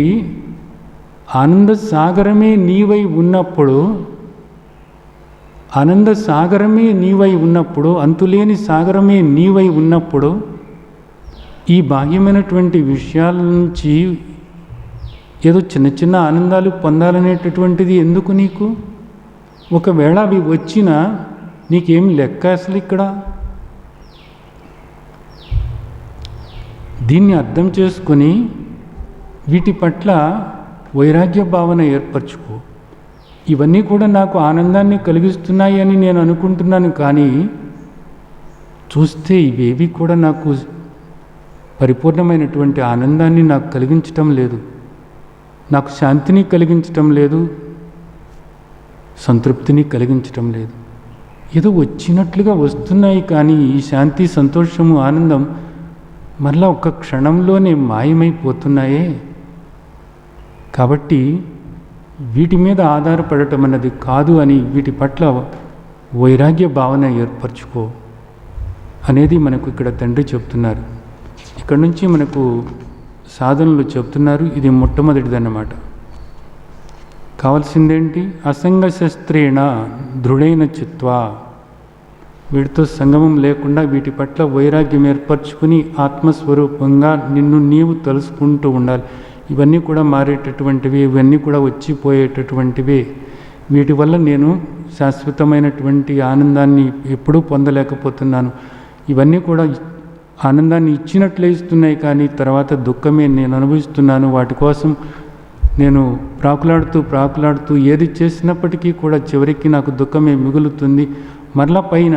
ఆనంద సాగరమే నీవై ఉన్నప్పుడు, ఆనంద సాగరమే నీవై ఉన్నప్పుడు, అంతులేని సాగరమే నీవై ఉన్నప్పుడు ఈ బాహ్యమైనటువంటి విషయాల నుంచి ఏదో చిన్న చిన్న ఆనందాలు పొందాలనేటటువంటిది ఎందుకు నీకు? ఒకవేళ అవి వచ్చినా నీకేం లెక్క అసలు ఇక్కడ? దీన్ని అర్థం చేసుకొని వీటి పట్ల వైరాగ్య భావన ఏర్పరచుకో. ఇవన్నీ కూడా నాకు ఆనందాన్ని కలిగిస్తున్నాయి అని నేను అనుకుంటున్నాను, కానీ చూస్తే ఇవేవి కూడా నాకు పరిపూర్ణమైనటువంటి ఆనందాన్ని నాకు కలిగించటం లేదు, నాకు శాంతిని కలిగించటం లేదు, సంతృప్తిని కలిగించటం లేదు. ఏదో వచ్చినట్లుగా వస్తున్నాయి, కానీ ఈ శాంతి, సంతోషము, ఆనందం మరలా ఒక్క క్షణంలోనే మాయమైపోతున్నాయే. కాబట్టి వీటి మీద ఆధారపడటం అన్నది కాదు అని వీటి పట్ల వైరాగ్య భావన ఏర్పరచుకో అనేది మనకు ఇక్కడ తండ్రి చెప్తున్నారు. ఇక్కడ నుంచి మనకు సాధనలు చెప్తున్నారు. ఇది మొట్టమొదటిదన్నమాట. కావాల్సిందేంటి? అసంగ శస్త్రేణ దృఢైన చిత్వా. వీటితో సంగమం లేకుండా వీటి పట్ల వైరాగ్యం ఏర్పరచుకుని ఆత్మస్వరూపంగా నిన్ను నీవు తెలుసుకుంటూ ఉండాలి. ఇవన్నీ కూడా మారేటటువంటివి, ఇవన్నీ కూడా వచ్చిపోయేటటువంటివి. వీటి వల్ల నేను శాశ్వతమైనటువంటి ఆనందాన్ని ఎప్పుడూ పొందలేకపోతున్నాను. ఇవన్నీ కూడా ఆనందాన్ని ఇచ్చినట్లే ఇస్తున్నాయి, కానీ తర్వాత దుఃఖమే నేను అనుభవిస్తున్నాను. వాటి కోసం నేను ప్రాకులాడుతూ ఏది చేసినప్పటికీ కూడా చివరికి నాకు దుఃఖమే మిగులుతుంది, మరలా పైన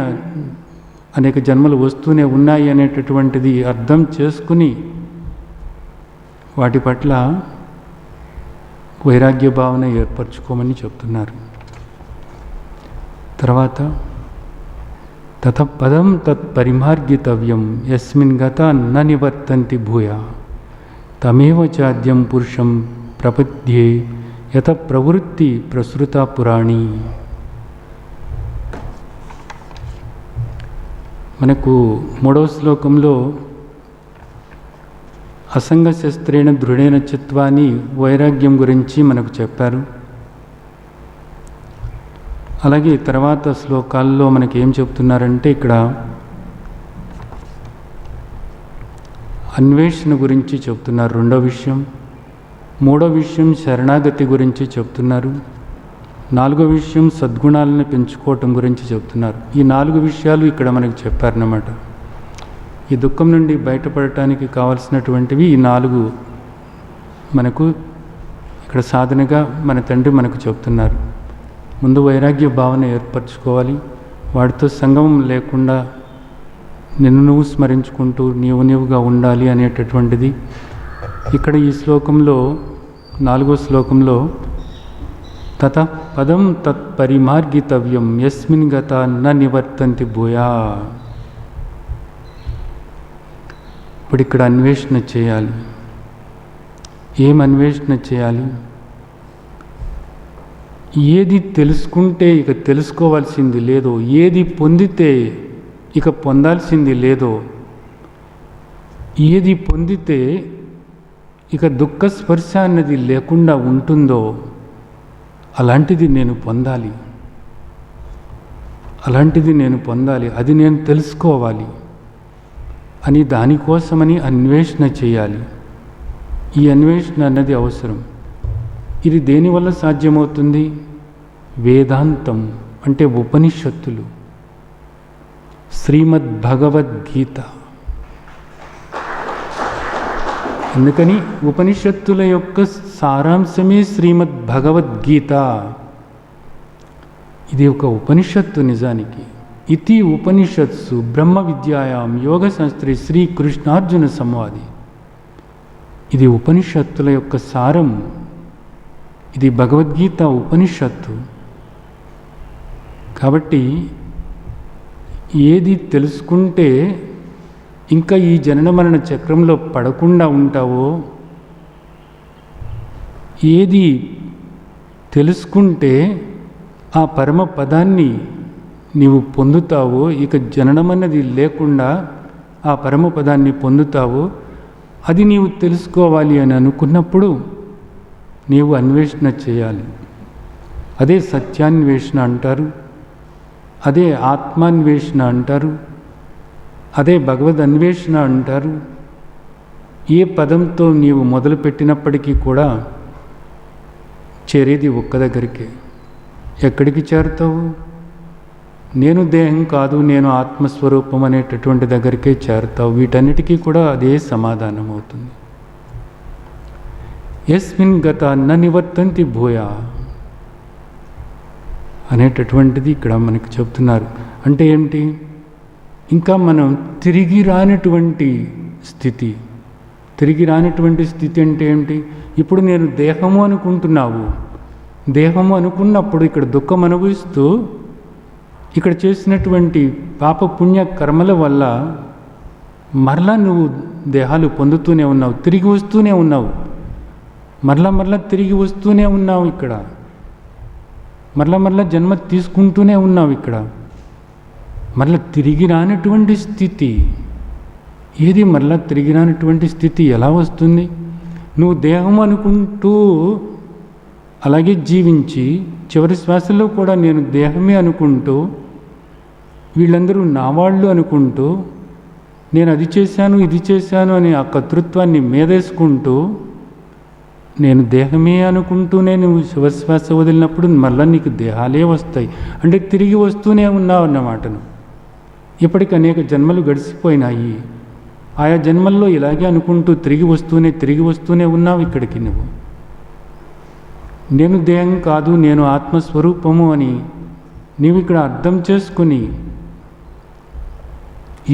అనేక జన్మలు వస్తూనే ఉన్నాయి అనేటటువంటిది అర్థం చేసుకుని వాటి పట్ల వైరాగ్య భావన ఏర్పరచుకోమని చెప్తున్నారు. తర్వాత తతపదం తత్పరిమార్గితవ్యం యస్మిన్ గత న నివర్తంతి భూయా తమేవ చాద్యం పురుషం ప్రపద్యే యత ప్రవృత్తి ప్రసృత పురాణి. మనకు 3వ శ్లోకంలో అసంగ శస్త్రేణ దృఢైన చిత్వాన్ని వైరాగ్యం గురించి మనకు చెప్పారు. అలాగే తర్వాత శ్లోకాల్లో మనకి ఏం చెప్తున్నారంటే ఇక్కడ అన్వేషణ గురించి చెప్తున్నారు 2వ విషయం. 3వ విషయం శరణాగతి గురించి చెప్తున్నారు. 4వ విషయం సద్గుణాలను పెంచుకోవటం గురించి చెప్తున్నారు. ఈ 4 విషయాలు ఇక్కడ మనకు చెప్పారన్నమాట. ఈ దుఃఖం నుండి బయటపడటానికి కావలసినటువంటివి ఈ 4 మనకు ఇక్కడ సాధనగా మన తండ్రి మనకు చెప్తున్నారు. ముందు వైరాగ్య భావన ఏర్పరచుకోవాలి, వాడితో సంగమం లేకుండా నిన్ను నువ్వు స్మరించుకుంటూ నీవుగా ఉండాలి అనేటటువంటిది ఇక్కడ ఈ శ్లోకంలో 4వ శ్లోకంలో తత పదం తత్పరిమార్గితవ్యం యస్మిన్ గత న నివర్తంతి భూయా. ఇప్పుడు ఇక్కడ అన్వేషణ చేయాలి. ఏం అన్వేషణ చేయాలి? ఏది తెలుసుకుంటే ఇక తెలుసుకోవాల్సింది లేదో, ఏది పొందితే ఇక పొందాల్సింది లేదో, ఏది పొందితే ఇక దుఃఖ స్పర్శ అన్నది లేకుండా ఉంటుందో అలాంటిది నేను పొందాలి, అది నేను తెలుసుకోవాలి అని దానికోసమని అన్వేషణ చేయాలి. ఈ అన్వేషణ అన్నది అవసరం. ఇది దేనివల్ల సాధ్యమవుతుంది? వేదాంతం అంటే ఉపనిషత్తులు, శ్రీమద్ భగవద్గీత. అందుకని ఉపనిషత్తుల యొక్క సారాంశమే శ్రీమద్ భగవద్గీత. ఇది ఒక ఉపనిషత్తు నిజానికి. ఇతి ఉపనిషత్సు బ్రహ్మ విద్యాయాం యోగ శాస్త్రే శ్రీకృష్ణార్జున సంవాది. ఇది ఉపనిషత్తుల యొక్క సారం. ఇది భగవద్గీత ఉపనిషత్తు. కాబట్టి ఏది తెలుసుకుంటే ఇంకా ఈ జనన మరణ చక్రంలో పడకుండా ఉంటావో, ఏది తెలుసుకుంటే ఆ పరమ పదాన్ని నీవు పొందుతావో, ఇక జననమన్నది లేకుండా ఆ పరమ పదాన్ని పొందుతావో, అది నీవు తెలుసుకోవాలి అని అనుకున్నప్పుడు నీవు అన్వేషణ చేయాలి. అదే సత్యాన్వేషణ అంటారు, అదే ఆత్మాన్వేషణ అంటారు, అదే భగవద్ అన్వేషణ అంటారు. ఏ పదంతో నీవు మొదలుపెట్టినప్పటికీ కూడా చేరేది ఒక్క దగ్గరికే. ఎక్కడికి చేరుతావు? నేను దేహం కాదు, నేను ఆత్మస్వరూపం అనేటటువంటి దగ్గరికే చేరుతావు. వీటన్నిటికీ కూడా అదే సమాధానం అవుతుంది. యస్మిన్ గత న నివర్తంతి భూయా అనేటటువంటిది ఇక్కడ మనకు చెప్తున్నారు. అంటే ఏంటి? ఇంకా మనం తిరిగి రానటువంటి స్థితి. తిరిగి రానటువంటి స్థితి అంటే ఏంటి? ఇప్పుడు నేను దేహము అనుకుంటున్నావు. దేహము అనుకున్నప్పుడు ఇక్కడ దుఃఖం అనుభవిస్తూ ఇక్కడ చేసినటువంటి పాప పుణ్య కర్మల వల్ల మరలా నువ్వు దేహాలు పొందుతూనే ఉన్నావు, తిరిగి వస్తూనే ఉన్నావు, మరలా తిరిగి వస్తూనే ఉన్నావు. ఇక్కడ మరలా జన్మ తీసుకుంటూనే ఉన్నావు. ఇక్కడ మరలా తిరిగి రానటువంటి స్థితి ఏది? మరలా తిరిగి రానటువంటి స్థితి ఎలా వస్తుంది? నువ్వు దేహం అనుకుంటూ అలాగే జీవించి చివరి శ్వాసలో కూడా నేను దేహమే అనుకుంటూ, వీళ్ళందరూ నా వాళ్ళు అనుకుంటూ, నేను అది చేశాను ఇది చేశాను అని ఆ కర్తృత్వాన్ని మీదేసుకుంటూ, నేను దేహమే అనుకుంటూనే నువ్వు శివశ్వాస వదిలినప్పుడు మళ్ళీ నీకు దేహాలే వస్తాయి. అంటే తిరిగి వస్తూనే ఉన్నావు అన్నమాట. ఇప్పటికి అనేక జన్మలు గడిచిపోయినాయి. ఆయా జన్మల్లో ఇలాగే అనుకుంటూ తిరిగి వస్తూనే ఉన్నావు ఇక్కడికి. నువ్వు నేను దేహం కాదు, నేను ఆత్మస్వరూపము అని నీవు ఇక్కడ అర్థం చేసుకుని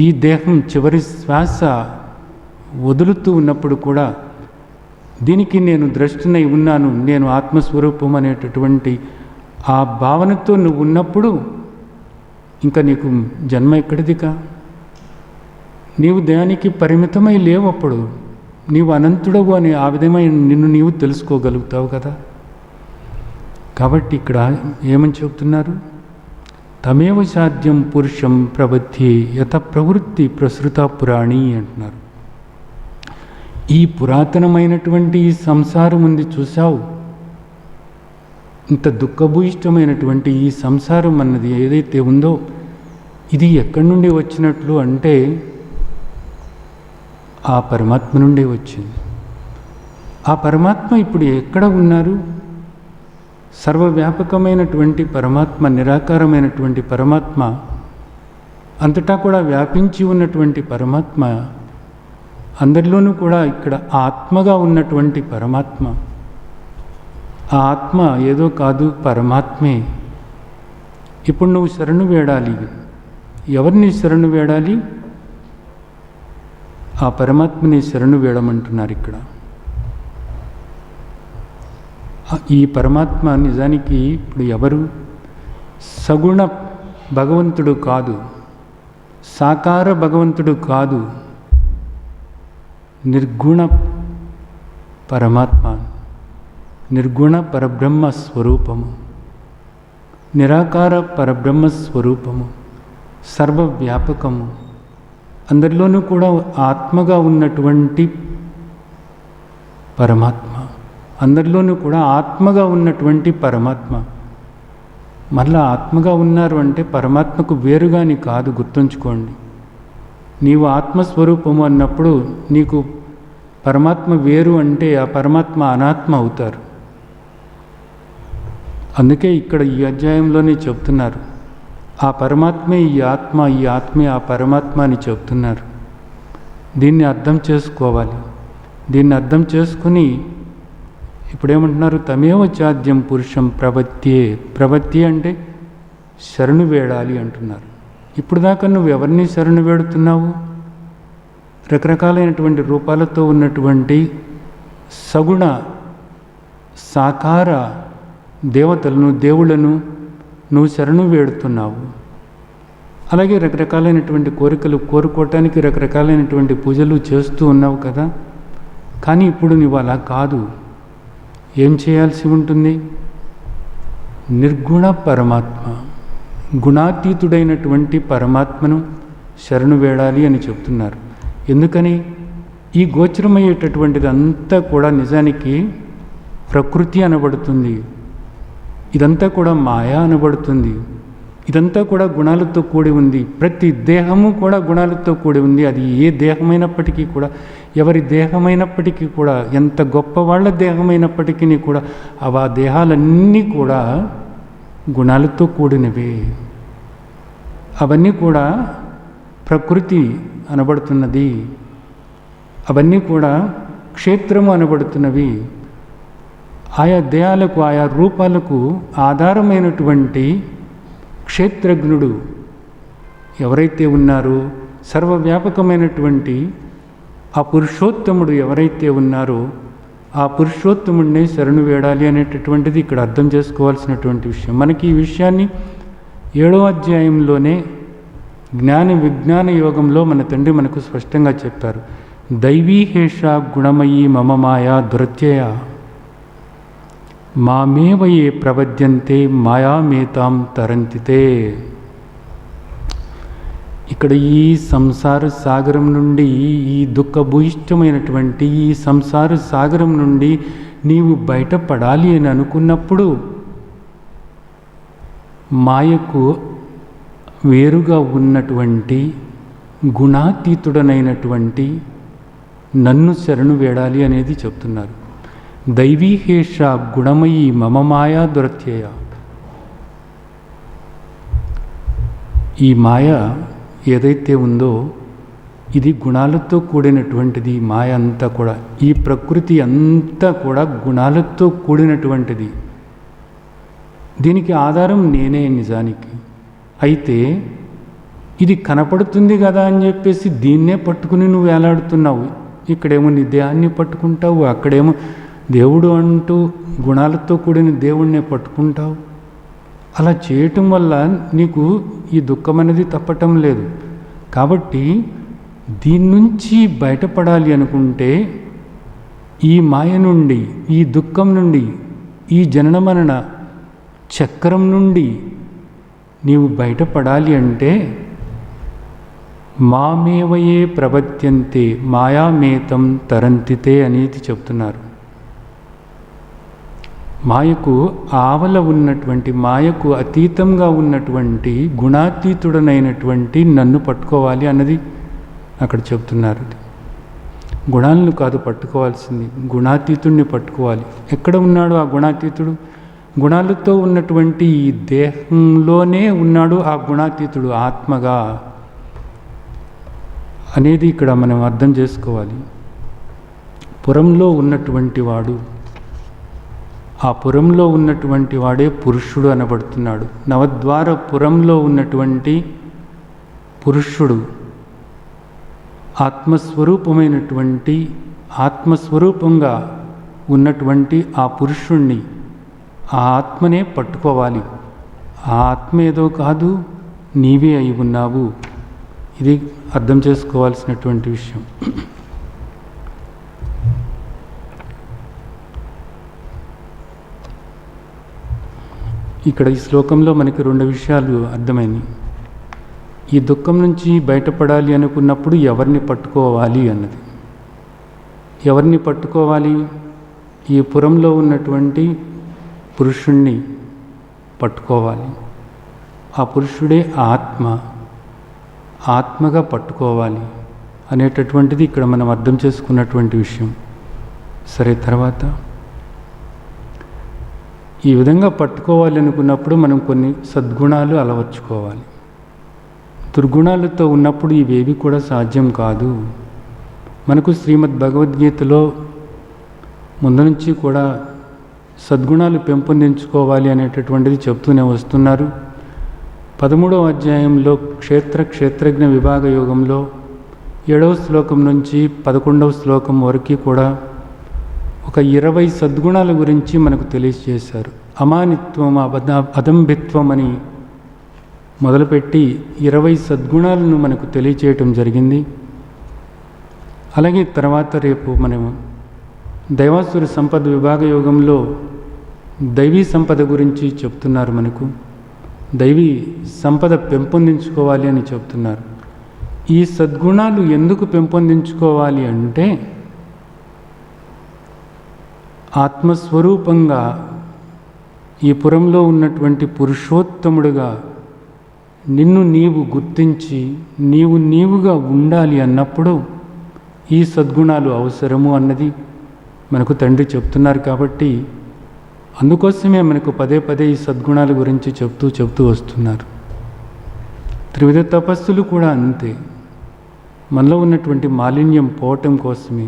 ఈ దేహం చివరి శ్వాస వదులుతూ ఉన్నప్పుడు కూడా దీనికి నేను ద్రష్టునై ఉన్నాను, నేను ఆత్మస్వరూపం అనేటటువంటి ఆ భావనతో నువ్వు ఉన్నప్పుడు ఇంకా నీకు జన్మ ఎక్కడిదిగా? నీవు దేనికి పరిమితమై లేవు. అప్పుడు నీవు అనంతుడవు అని ఆ విధమైన నిన్ను నీవు తెలుసుకోగలుగుతావు కదా. కాబట్టి ఇక్కడ ఏమని చెబుతున్నారు? తమేవ సాధ్యం పురుషం ప్రబద్ధి యత ప్రవృత్తి ప్రసృత పురాణి అంటున్నారు. ఈ పురాతనమైనటువంటి ఈ సంసారం ఉంది చూసావు, ఇంత దుఃఖభూయిష్టమైనటువంటి ఈ సంసారం అన్నది ఏదైతే ఉందో ఇది ఎక్కడి నుండి వచ్చినట్లు అంటే ఆ పరమాత్మ నుండే వచ్చింది. ఆ పరమాత్మ ఇప్పుడు ఎక్కడ ఉన్నారు? సర్వవ్యాపకమైనటువంటి పరమాత్మ, నిరాకారమైనటువంటి పరమాత్మ, అంతటా కూడా వ్యాపించి ఉన్నటువంటి పరమాత్మ, అందరిలోనూ కూడా ఇక్కడ ఆత్మగా ఉన్నటువంటి పరమాత్మ. ఆ ఆత్మ ఏదో కాదు, పరమాత్మే. ఇప్పుడు నువ్వు శరణు వేడాలి. ఎవరిని శరణు వేడాలి? ఆ పరమాత్మని శరణు వేడమంటున్నారు ఇక్కడ. ఈ పరమాత్మ నిజానికి ఇప్పుడు ఎవరు? సగుణ భగవంతుడు కాదు, సాకార భగవంతుడు కాదు, నిర్గుణ పరమాత్మ, నిర్గుణ పరబ్రహ్మ స్వరూపము, నిరాకార పరబ్రహ్మ స్వరూపము, సర్వవ్యాపకము, అందరిలోనూ కూడా ఆత్మగా ఉన్నటువంటి పరమాత్మ, అందరిలోనూ కూడా ఆత్మగా ఉన్నటువంటి పరమాత్మ. మళ్ళా ఆత్మగా ఉన్నారు అంటే పరమాత్మకు వేరుగాని కాదు, గుర్తుంచుకోండి. నీవు ఆత్మస్వరూపము అన్నప్పుడు నీకు పరమాత్మ వేరు అంటే ఆ పరమాత్మ అనాత్మ అవుతారు. అందుకే ఇక్కడ ఈ అధ్యాయంలోనే చెప్తున్నారు, ఆ పరమాత్మే ఈ ఆత్మ, ఈ ఆత్మే ఆ పరమాత్మ అని చెప్తున్నారు. దీన్ని అర్థం చేసుకోవాలి. దీన్ని అర్థం చేసుకుని ఇప్పుడేమంటున్నారు? తమేవ చాద్యం పురుషం ప్రవత్యే. ప్రవత్తి అంటే శరణు వేడాలి అంటున్నారు. ఇప్పుడు దాకా నువ్వు ఎవరిని శరణు వేడుతున్నావు? రకరకాలైనటువంటి రూపాలతో ఉన్నటువంటి సగుణ సాకార దేవతలను, దేవుళ్లను నువ్వు శరణు వేడుతున్నావు. అలాగే రకరకాలైనటువంటి కోరికలు కోరుకోవటానికి రకరకాలైనటువంటి పూజలు చేస్తూ ఉన్నావు కదా. కానీ ఇప్పుడు నువ్వు అలా కాదు. ఏం చేయాల్సి ఉంటుంది? నిర్గుణ పరమాత్మ, గుణాతీతుడైనటువంటి పరమాత్మను శరణు వేడాలి అని చెప్తున్నారు. ఎందుకని? ఈ గోచరమయ్యేటటువంటిది అంతా కూడా నిజానికి ప్రకృతి అనబడుతుంది. ఇదంతా కూడా మాయా అనబడుతుంది. ఇదంతా కూడా గుణాలతో కూడి ఉంది. ప్రతి దేహము కూడా గుణాలతో కూడి ఉంది. అది ఏ దేహమైనప్పటికీ కూడా, ఎవరి దేహమైనప్పటికీ కూడా, ఎంత గొప్పవాళ్ల దేహమైనప్పటికీ కూడా ఆ దేహాలన్నీ కూడా గుణాలతో కూడినవే. అవన్నీ కూడా ప్రకృతి అనబడుతున్నది. అవన్నీ కూడా క్షేత్రము అనబడుతున్నవి. ఆయా దేహాలకు, ఆయా రూపాలకు ఆధారమైనటువంటి క్షేత్రజ్ఞుడు ఎవరైతే ఉన్నారో, సర్వవ్యాపకమైనటువంటి ఆ పురుషోత్తముడు ఎవరైతే ఉన్నారో ఆ పురుషోత్తముడినే శరణు వేడాలి అనేటటువంటిది ఇక్కడ అర్థం చేసుకోవాల్సినటువంటి విషయం. మనకి ఈ విషయాన్ని 7వ అధ్యాయంలోనే జ్ఞాన విజ్ఞాన యోగంలో మన తండ్రి మనకు స్పష్టంగా చెప్పారు. దైవీహేష గుణమయీ మమ మాయా దురత్యయ మామేవ ఏ ప్రవద్యంతే మాయామేతాం తరంతితే. ఇక్కడ ఈ సంసార సాగరం నుండి, ఈ దుఃఖభూయిష్టమైనటువంటి ఈ సంసార సాగరం నుండి నీవు బయటపడాలి అని అనుకున్నప్పుడు మాయకు వేరుగా ఉన్నటువంటి గుణాతీతుడనైనటువంటి నన్ను శరణు వేడాలి అనేది చెప్తున్నారు. దైవీహేష గుణమయీ మమ మాయా దురత్యయ. ఈ మాయ ఏదైతే ఉందో ఇది గుణాలతో కూడినటువంటిది. మాయ అంతా కూడా, ఈ ప్రకృతి అంతా కూడా గుణాలతో కూడినటువంటిది. దీనికి ఆధారం నేనే నిజానికి. అయితే ఇది కనపడుతుంది కదా అని చెప్పేసి దీన్నే పట్టుకుని నువ్వు వేలాడుతున్నావు. ఇక్కడేమో నీ దేహాన్ని పట్టుకుంటావు, అక్కడేమో దేవుడు అంటూ గుణాలతో కూడిన దేవుణ్ణే పట్టుకుంటావు. అలా చేయటం వల్ల నీకు ఈ దుఃఖం అనేది తప్పటం లేదు. కాబట్టి దీని నుంచి బయటపడాలి అనుకుంటే ఈ మాయ నుండి, ఈ దుఃఖం నుండి, ఈ జనన మరణ చక్రం నుండి నీవు బయటపడాలి అంటే మామేవయే ప్రపద్యంతే మాయామేతం తరంతితే అనేది చెప్తున్నారు. మాయకు ఆవల ఉన్నటువంటి, మాయకు అతీతంగా ఉన్నటువంటి గుణాతీతుడనైనటువంటి నన్ను పట్టుకోవాలి అన్నది అక్కడ చెప్తున్నారు. గుణాలను కాదు పట్టుకోవాల్సింది, గుణాతీతుడిని పట్టుకోవాలి. ఎక్కడ ఉన్నాడు ఆ గుణాతీతుడు? గుణాలతో ఉన్నటువంటి ఈ దేహంలోనే ఉన్నాడు ఆ గుణాతీతుడు ఆత్మగా అనేది ఇక్కడ మనం అర్థం చేసుకోవాలి. పురంలో ఉన్నటువంటి వాడు, ఆ పురంలో ఉన్నటువంటి వాడే పురుషుడు అనబడుతున్నాడు. నవద్వార పురంలో ఉన్నటువంటి పురుషుడు ఆత్మస్వరూపమైనటువంటి, ఆత్మస్వరూపంగా ఉన్నటువంటి ఆ పురుషుణ్ణి, ఆ ఆత్మనే పట్టుకోవాలి. ఆ ఆత్మ ఏదో కాదు, నీవే అయి ఉన్నావు. ఇది అర్థం చేసుకోవాల్సినటువంటి విషయం. ఇక్కడ ఈ శ్లోకంలో మనకి రెండు విషయాలు అర్థమైనవి. ఈ దుఃఖం నుంచి బయటపడాలి అనుకున్నప్పుడు ఎవరిని పట్టుకోవాలి అన్నది. ఎవరిని పట్టుకోవాలి? ఈ పురంలో ఉన్నటువంటి పురుషుణ్ణి పట్టుకోవాలి. ఆ పురుషుడే ఆత్మ, ఆత్మగా పట్టుకోవాలి అనేటటువంటిది ఇక్కడ మనం అర్థం చేసుకున్నటువంటి విషయం. సరే, తర్వాత ఈ విధంగా పట్టుకోవాలి అనుకున్నప్పుడు మనం కొన్ని సద్గుణాలు అలవర్చుకోవాలి. దుర్గుణాలతో ఉన్నప్పుడు ఇవేవి కూడా సాధ్యం కాదు. మనకు శ్రీమద్ భగవద్గీతలో ముందు నుంచి కూడా సద్గుణాలు పెంపొందించుకోవాలి అనేటటువంటిది చెప్తూనే వస్తున్నారు. 13వ అధ్యాయంలో క్షేత్రజ్ఞ విభాగ యోగంలో 7వ శ్లోకం నుంచి 11వ శ్లోకం వరకు కూడా ఒక 20 సద్గుణాల గురించి మనకు తెలియజేశారు. అమానిత్వం, అదంభిత్వం అని మొదలుపెట్టి 20 సద్గుణాలను మనకు తెలియచేయటం జరిగింది. అలాగే తర్వాత రేపు మనము దైవాసుర సంపద విభాగ యోగంలో దైవీ సంపద గురించి చెప్తున్నారు. మనకు దైవీ సంపద పెంపొందించుకోవాలి అని చెప్తున్నారు. ఈ సద్గుణాలు ఎందుకు పెంపొందించుకోవాలి అంటే ఆత్మస్వరూపంగా ఈ పురంలో ఉన్నటువంటి పురుషోత్తముడుగా నిన్ను నీవు గుర్తించి నీవుగా ఉండాలి అన్నప్పుడు ఈ సద్గుణాలు అవసరము అన్నది మనకు తండ్రి చెప్తున్నారు. కాబట్టి అందుకోసమే మనకు పదే పదే ఈ సద్గుణాల గురించి చెప్తూ వస్తున్నారు. త్రివిధ తపస్సులు కూడా అంతే, మనలో ఉన్నటువంటి మాలిన్యం పోవటం కోసమే.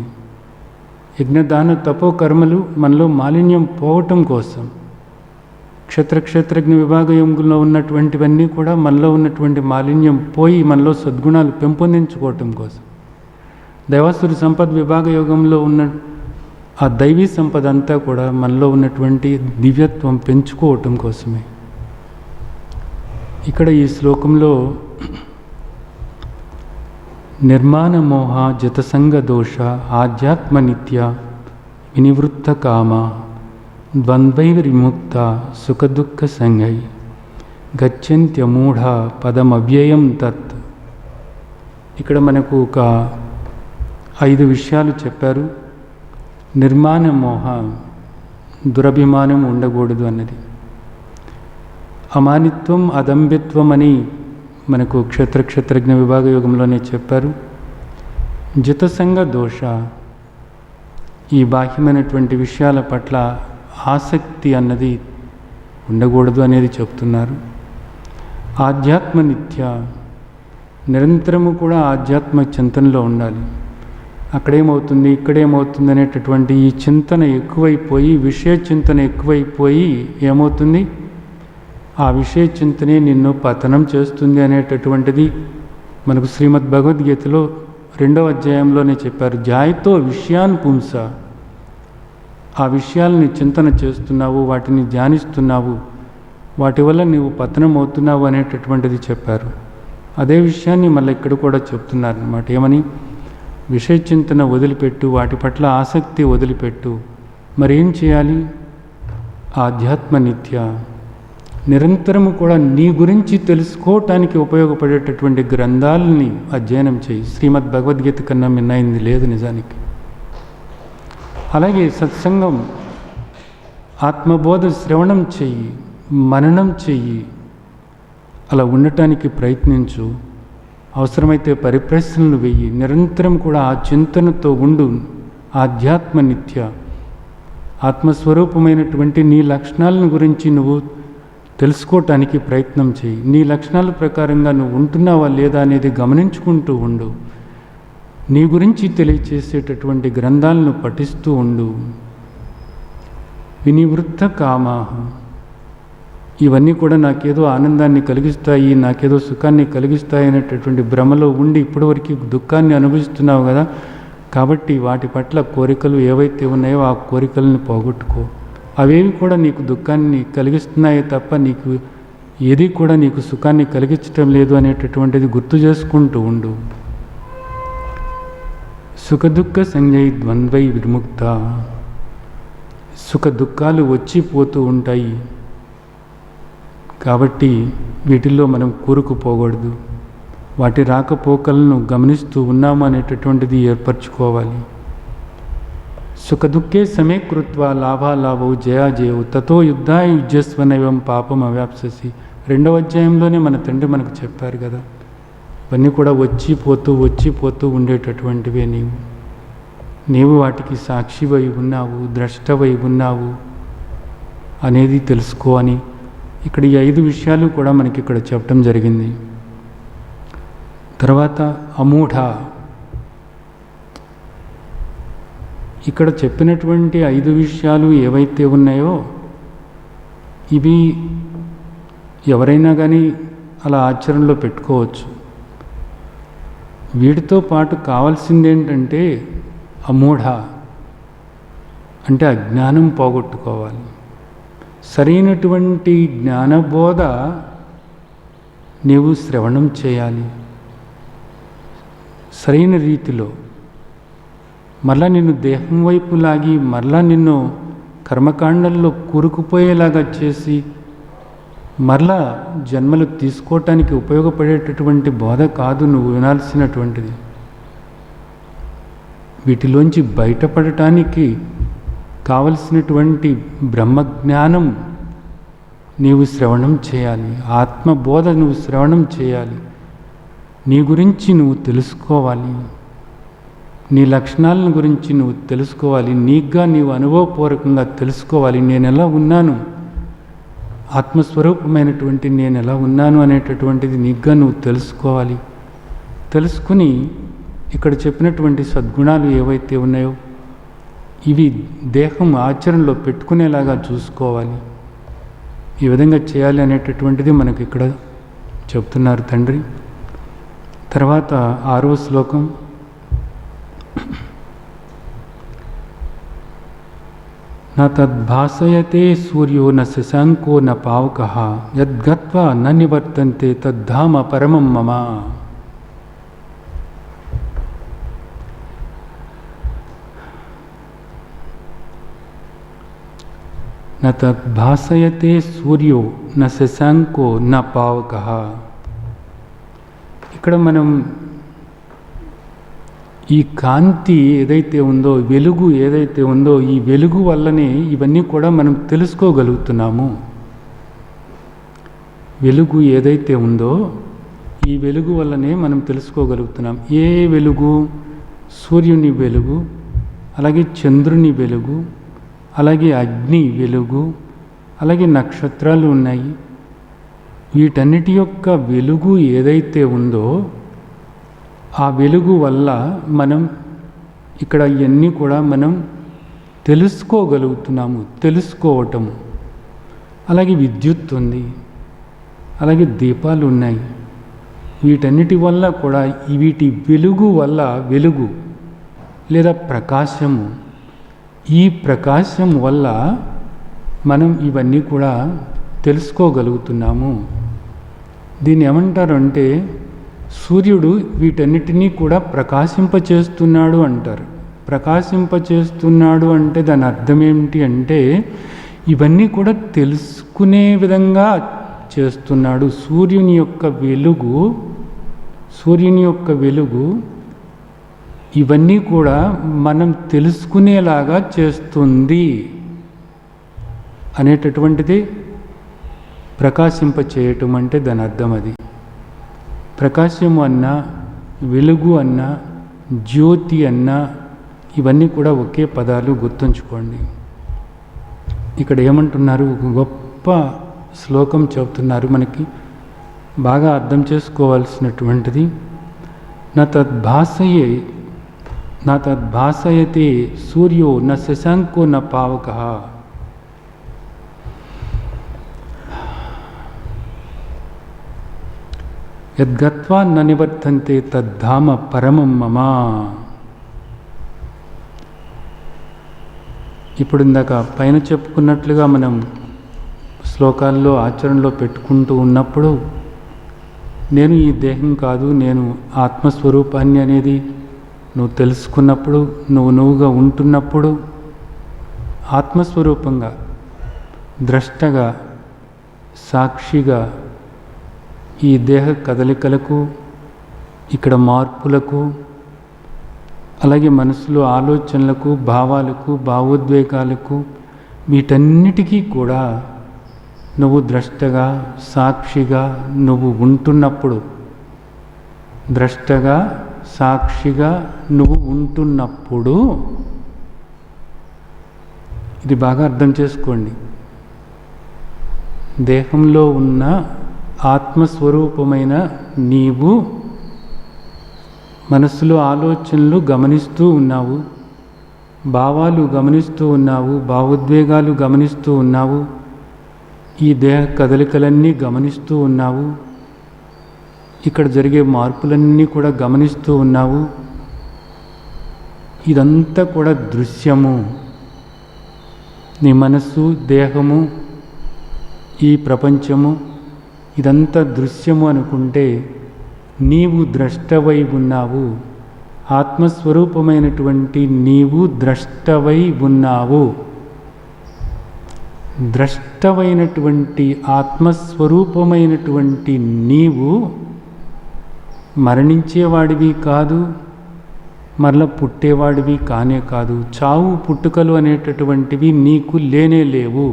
యజ్ఞదాన తపో కర్మలు మనలో మాలిన్యం పోవటం కోసం. క్షేత్రజ్ఞ విభాగ యోగంలో ఉన్నటువంటివన్నీ కూడా మనలో ఉన్నటువంటి మాలిన్యం పోయి మనలో సద్గుణాలు పెంపొందించుకోవటం కోసం. దైవాసుర సంపద విభాగ యోగంలో ఉన్న ఆ దైవీ సంపద అంతా కూడా మనలో ఉన్నటువంటి దివ్యత్వం పెంచుకోవటం కోసమే. ఇక్కడ ఈ శ్లోకంలో నిర్మాణ మోహ జతసంగ దోష ఆధ్యాత్మ నిత్య వినివృత్త కామ ద్వంద్వైర్విముక్త సుఖదుఃఖ సంగై గచ్చంత్యమూఢ పదమవ్యయం తత్. ఇక్కడ మనకు ఒక 5 విషయాలు చెప్పారు. నిర్మాణ మోహ, దురభిమానం ఉండకూడదు అన్నది. అమానిత్వం, అదంభిత్వం అని మనకు క్షేత్రజ్ఞ విభాగ యోగంలోనే చెప్పారు. జితసంగ దోష, ఈ బాహ్యమైనటువంటి విషయాల పట్ల ఆసక్తి అన్నది ఉండకూడదు అనేది చెప్తున్నారు. ఆధ్యాత్మ నిత్య, నిరంతరము కూడా ఆధ్యాత్మ చింతనలో ఉండాలి. అక్కడేమవుతుంది ఇక్కడేమవుతుంది అనేటటువంటి ఈ చింతన ఎక్కువైపోయి, విషయ చింతన ఎక్కువైపోయి ఏమవుతుంది, ఆ విషయ చింతనే నిన్ను పతనం చేస్తుంది అనేటటువంటిది మనకు శ్రీమద్ భగవద్గీతలో 2వ అధ్యాయంలోనే చెప్పారు. జాయతో విషయాన్ పుంస, ఆ విషయాలని చింతన చేస్తున్నావు, వాటిని ధ్యానిస్తున్నావు, వాటి వల్ల నీవు పతనం అవుతున్నావు అనేటటువంటిది చెప్పారు. అదే విషయాన్ని మళ్ళీ ఇక్కడ కూడా చెప్తున్నారు అన్నమాట. ఏమని? విషయ చింతన వదిలిపెట్టు, వాటి పట్ల ఆసక్తి వదిలిపెట్టు. మరేం చేయాలి? ఆధ్యాత్మ నిత్య, నిరంతరము కూడా నీ గురించి తెలుసుకోవటానికి ఉపయోగపడేటటువంటి గ్రంథాలని అధ్యయనం చేయి. శ్రీమద్ భగవద్గీత కన్నా మిన్నైంది లేదు నిజానికి. అలాగే సత్సంగం, ఆత్మబోధ శ్రవణం చెయ్యి, మననం చెయ్యి. అలా ఉండటానికి ప్రయత్నించు. అవసరమైతే పరిప్రశ్నలు వెయ్యి. నిరంతరం కూడా ఆ చింతనతో ఉండు. ఆధ్యాత్మ నిత్య, ఆత్మస్వరూపమైనటువంటి నీ లక్షణాలను గురించి నువ్వు తెలుసుకోవటానికి ప్రయత్నం చేయి. నీ లక్షణాల ప్రకారంగా నువ్వు ఉంటున్నావా లేదా అనేది గమనించుకుంటూ ఉండు. నీ గురించి తెలియచేసేటటువంటి గ్రంథాలను పఠిస్తూ ఉండు. వినివృత్త కామాహ, ఇవన్నీ కూడా నాకేదో ఆనందాన్ని కలిగిస్తాయి, నాకేదో సుఖాన్ని కలిగిస్తాయి అనేటటువంటి భ్రమలో ఉండి ఇప్పటివరకు దుఃఖాన్ని అనుభవిస్తున్నావు కదా. కాబట్టి వాటి పట్ల కోరికలు ఏవైతే ఉన్నాయో ఆ కోరికలను పోగొట్టుకో. అవేవి కూడా నీకు దుఃఖాన్ని కలిగిస్తున్నాయే తప్ప నీకు ఏది కూడా నీకు సుఖాన్ని కలిగించటం లేదు అనేటటువంటిది గుర్తు చేసుకుంటూ ఉండు. సుఖదుఃఖ సంజ్ఞై ద్వంద్వై విముక్త, సుఖ దుఃఖాలు వచ్చిపోతూ ఉంటాయి కాబట్టి వీటిల్లో మనం కూరుకుపోకూడదు. వాటి రాకపోకలను గమనిస్తూ ఉన్నాము అనేటటువంటిది ఏర్పరచుకోవాలి. సుఖదుఃఖే సమీకృత్వ లాభాలాభౌ జయాజయవు తతో యుద్ధాయ యుజ్యస్వనైవం పాపం అవ్యాప్ససి. 2వ అధ్యాయంలోనే మన తండ్రి మనకు చెప్పారు కదా. ఇవన్నీ కూడా వచ్చిపోతూ ఉండేటటువంటివే. నీవు వాటికి సాక్షివై ఉన్నావు, ద్రష్టవై ఉన్నావు అనేది తెలుసుకో అని ఇక్కడ ఈ 5 విషయాలు కూడా మనకి ఇక్కడ చెప్పడం జరిగింది. తర్వాత అమూఢ, ఇక్కడ చెప్పినటువంటి 5 విషయాలు ఏవైతే ఉన్నాయో ఇవి ఎవరైనా కానీ అలా ఆచరణలో పెట్టుకోవచ్చు. వీటితో పాటు కావాల్సిందేంటంటే అమూఢ అంటే అజ్ఞానం పోగొట్టుకోవాలి. సరైనటువంటి జ్ఞానబోధ నీవు శ్రవణం చేయాలి సరైన రీతిలో. మరలా నిన్ను దేహం వైపు లాగి మరలా నిన్ను కర్మకాండల్లో కూరుకుపోయేలాగా చేసి మరలా జన్మలు తీసుకోవటానికి ఉపయోగపడేటటువంటి బోధ కాదు నువ్వు వినాల్సినటువంటిది. వీటిలోంచి బయటపడటానికి కావలసినటువంటి బ్రహ్మజ్ఞానం నీవు శ్రవణం చేయాలి. ఆత్మబోధ నువ్వు శ్రవణం చేయాలి. నీ గురించి నువ్వు తెలుసుకోవాలి. నీ లక్షణాలను గురించి నువ్వు తెలుసుకోవాలి. నీకుగా నీవు అనుభవపూర్వకంగా తెలుసుకోవాలి. నేను ఎలా ఉన్నాను, ఆత్మస్వరూపమైనటువంటి నేను ఎలా ఉన్నాను అనేటటువంటిది నీకుగా నువ్వు తెలుసుకోవాలి. తెలుసుకుని ఇక్కడ చెప్పినటువంటి సద్గుణాలు ఏవైతే ఉన్నాయో ఇవి దేహం ఆచరణలో పెట్టుకునేలాగా చూసుకోవాలి. ఈ విధంగా చేయాలి అనేటటువంటిది మనకి ఇక్కడ చెప్తున్నారు తండ్రి. తర్వాత 6వ శ్లోకం. న తద్భాసయతే సూర్యో న శశాంకో న పావకః యద్గత్వా న నివర్తంతే తద్ధామ పరమం మమ. న తద్భాసయతే సూర్యో న శశాంకో న పావకః. ఇక్కడ మనం ఈ కాంతి ఏదైతే ఉందో, వెలుగు ఏదైతే ఉందో, ఈ వెలుగు వల్లనే ఇవన్నీ కూడా మనం తెలుసుకోగలుగుతున్నాము. వెలుగు ఏదైతే ఉందో ఈ వెలుగు వల్లనే మనం తెలుసుకోగలుగుతున్నాం. ఏ వెలుగు? సూర్యుని వెలుగు, అలాగే చంద్రుని వెలుగు, అలాగే అగ్ని వెలుగు, అలాగే నక్షత్రాలు ఉన్నాయి. వీటన్నిటి యొక్క వెలుగు ఏదైతే ఉందో ఆ వెలుగు వల్ల మనం ఇక్కడ ఇవన్నీ కూడా మనం తెలుసుకోగలుగుతున్నాము. తెలుసుకోవటము. అలాగే విద్యుత్ ఉంది. అలాగే దీపాలు ఉన్నాయి. వీటన్నిటి వల్ల కూడా వీటి వెలుగు వల్ల, వెలుగు లేదా ప్రకాశము, ఈ ప్రకాశం వల్ల మనం ఇవన్నీ కూడా తెలుసుకోగలుగుతున్నాము. దీన్ని ఏమంటారు అంటే సూర్యుడు వీటన్నిటినీ కూడా ప్రకాశింపచేస్తున్నాడు అంటారు. ప్రకాశింపచేస్తున్నాడు అంటే దాని అర్థం ఏమిటి అంటే ఇవన్నీ కూడా తెలుసుకునే విధంగా చేస్తున్నాడు. సూర్యుని యొక్క వెలుగు ఇవన్నీ కూడా మనం తెలుసుకునేలాగా చేస్తుంది అనేటటువంటిది ప్రకాశింపచేయటం అంటే దాని అర్థం అది. ప్రకాశము అన్నా, వెలుగు అన్నా, జ్యోతి అన్నా ఇవన్నీ కూడా ఒకే పదాలు, గుర్తుంచుకోండి. ఇక్కడ ఏమంటున్నారు, ఒక గొప్ప శ్లోకం చెబుతున్నారు, మనకి బాగా అర్థం చేసుకోవాల్సినటువంటిది. నా తద్భాసయతే సూర్యో న శశాంకో న పావకః. యద్గత్వా న నివర్తంతే తద్ధామ పరమం మమ. ఇప్పుడు ఇందాక పైన చెప్పుకున్నట్లుగా మనం శ్లోకాల్లో ఆచరణలో పెట్టుకుంటూ ఉన్నప్పుడు నేను ఈ దేహం కాదు, నేను ఆత్మస్వరూపాన్ని అనేది నువ్వు తెలుసుకున్నప్పుడు, నువ్వుగా ఉంటున్నప్పుడు ఆత్మస్వరూపంగా, ద్రష్టగా, సాక్షిగా ఈ దేహ కదలికలకు, ఇక్కడ మార్పులకు, అలాగే మనసులో ఆలోచనలకు, భావాలకు, భావోద్వేగాలకు, వీటన్నిటికీ కూడా నువ్వు ద్రష్టగా, సాక్షిగా నువ్వు ఉంటున్నప్పుడు, ద్రష్టగా, సాక్షిగా నువ్వు ఉంటున్నప్పుడు, ఇది బాగా అర్థం చేసుకోండి, దేహంలో ఉన్న ఆత్మస్వరూపమైన నీవు మనసులో ఆలోచనలు గమనిస్తూ ఉన్నావు, భావాలు గమనిస్తూ ఉన్నావు, భావోద్వేగాలు గమనిస్తూ ఉన్నావు, ఈ దేహ కదలికలన్నీ గమనిస్తూ ఉన్నావు, ఇక్కడ జరిగే మార్పులన్నీ కూడా గమనిస్తూ ఉన్నావు. ఇదంతా కూడా దృశ్యము. నీ మనస్సు, దేహము, ఈ ప్రపంచము ఇదంతా దృశ్యము అనుకుంటే నీవు ద్రష్టవై ఉన్నావు. ఆత్మస్వరూపమైనటువంటి నీవు ద్రష్టవై ఉన్నావు. ద్రష్టవైనటువంటి ఆత్మస్వరూపమైనటువంటి నీవు మరణించేవాడివి కాదు, మరల పుట్టేవాడివి కానే కాదు. చావు పుట్టుకలు అనేటటువంటివి నీకు లేనే లేవు.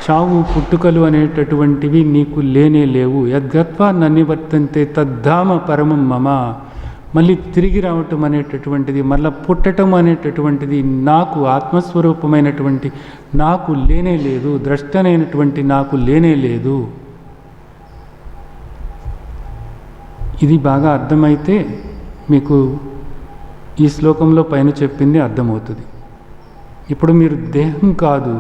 చావు పుట్టుకలు అనేటటువంటివి నీకు లేనే లేవు. యద్గత్వా న నివర్తంతే తద్ధామ పరమం మమ. మళ్ళీ తిరిగి రావటం అనేటటువంటిది, మళ్ళీ పుట్టటం అనేటటువంటిది నాకు, ఆత్మస్వరూపమైనటువంటి నాకు లేనే లేదు. ద్రష్టనైనటువంటి నాకు లేనే లేదు. ఇది బాగా అర్థమైతే మీకు ఈ శ్లోకంలో పైన చెప్పింది అర్థమవుతుంది. ఇప్పుడు మీరు దేహం కాదు,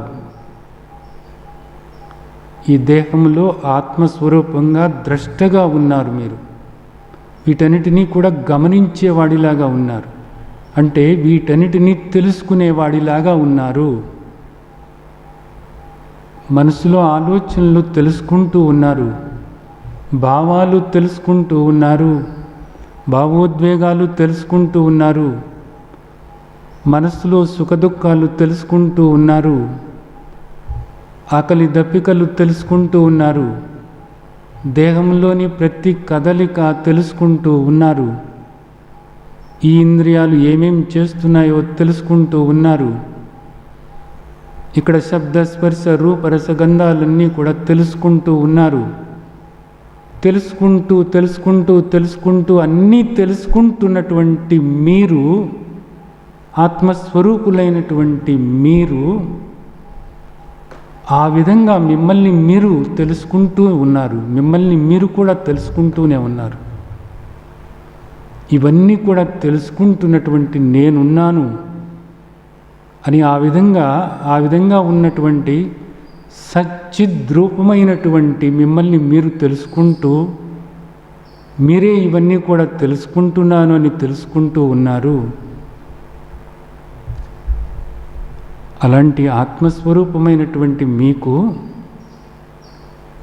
ఈ దేహంలో ఆత్మస్వరూపంగా ద్రష్టగా ఉన్నారు. మీరు వీటన్నిటినీ కూడా గమనించేవాడిలాగా ఉన్నారు. అంటే వీటన్నిటినీ తెలుసుకునేవాడిలాగా ఉన్నారు. మనసులో ఆలోచనలు తెలుసుకుంటూ ఉన్నారు, భావాలు తెలుసుకుంటూ ఉన్నారు, భావోద్వేగాలు తెలుసుకుంటూ ఉన్నారు, మనసులో సుఖదుఖాలు తెలుసుకుంటూ ఉన్నారు, ఆకలి దప్పికలు తెలుసుకుంటూ ఉన్నారు, దేహంలోని ప్రతి కదలిక తెలుసుకుంటూ ఉన్నారు, ఈ ఇంద్రియాలు ఏమేం చేస్తున్నాయో తెలుసుకుంటూ ఉన్నారు. ఇక్కడ శబ్ద, స్పర్శ, రూప, రసగంధాలన్నీ కూడా తెలుసుకుంటూ ఉన్నారు. తెలుసుకుంటూ తెలుసుకుంటూ తెలుసుకుంటూ అన్నీ తెలుసుకుంటున్నటువంటి మీరు, ఆత్మస్వరూపులైనటువంటి మీరు, ఆ విధంగా మిమ్మల్ని మీరు తెలుసుకుంటూ ఉన్నారు. మిమ్మల్ని మీరు కూడా తెలుసుకుంటూనే ఉన్నారు. ఇవన్నీ కూడా తెలుసుకుంటున్నటువంటి నేనున్నాను అని ఆ విధంగా ఉన్నటువంటి సచ్చిద్రూపమైనటువంటి మిమ్మల్ని మీరు తెలుసుకుంటూ, మీరే ఇవన్నీ కూడా తెలుసుకుంటున్నాను అని తెలుసుకుంటూ ఉన్నారు. అలాంటి ఆత్మస్వరూపమైనటువంటి మీకు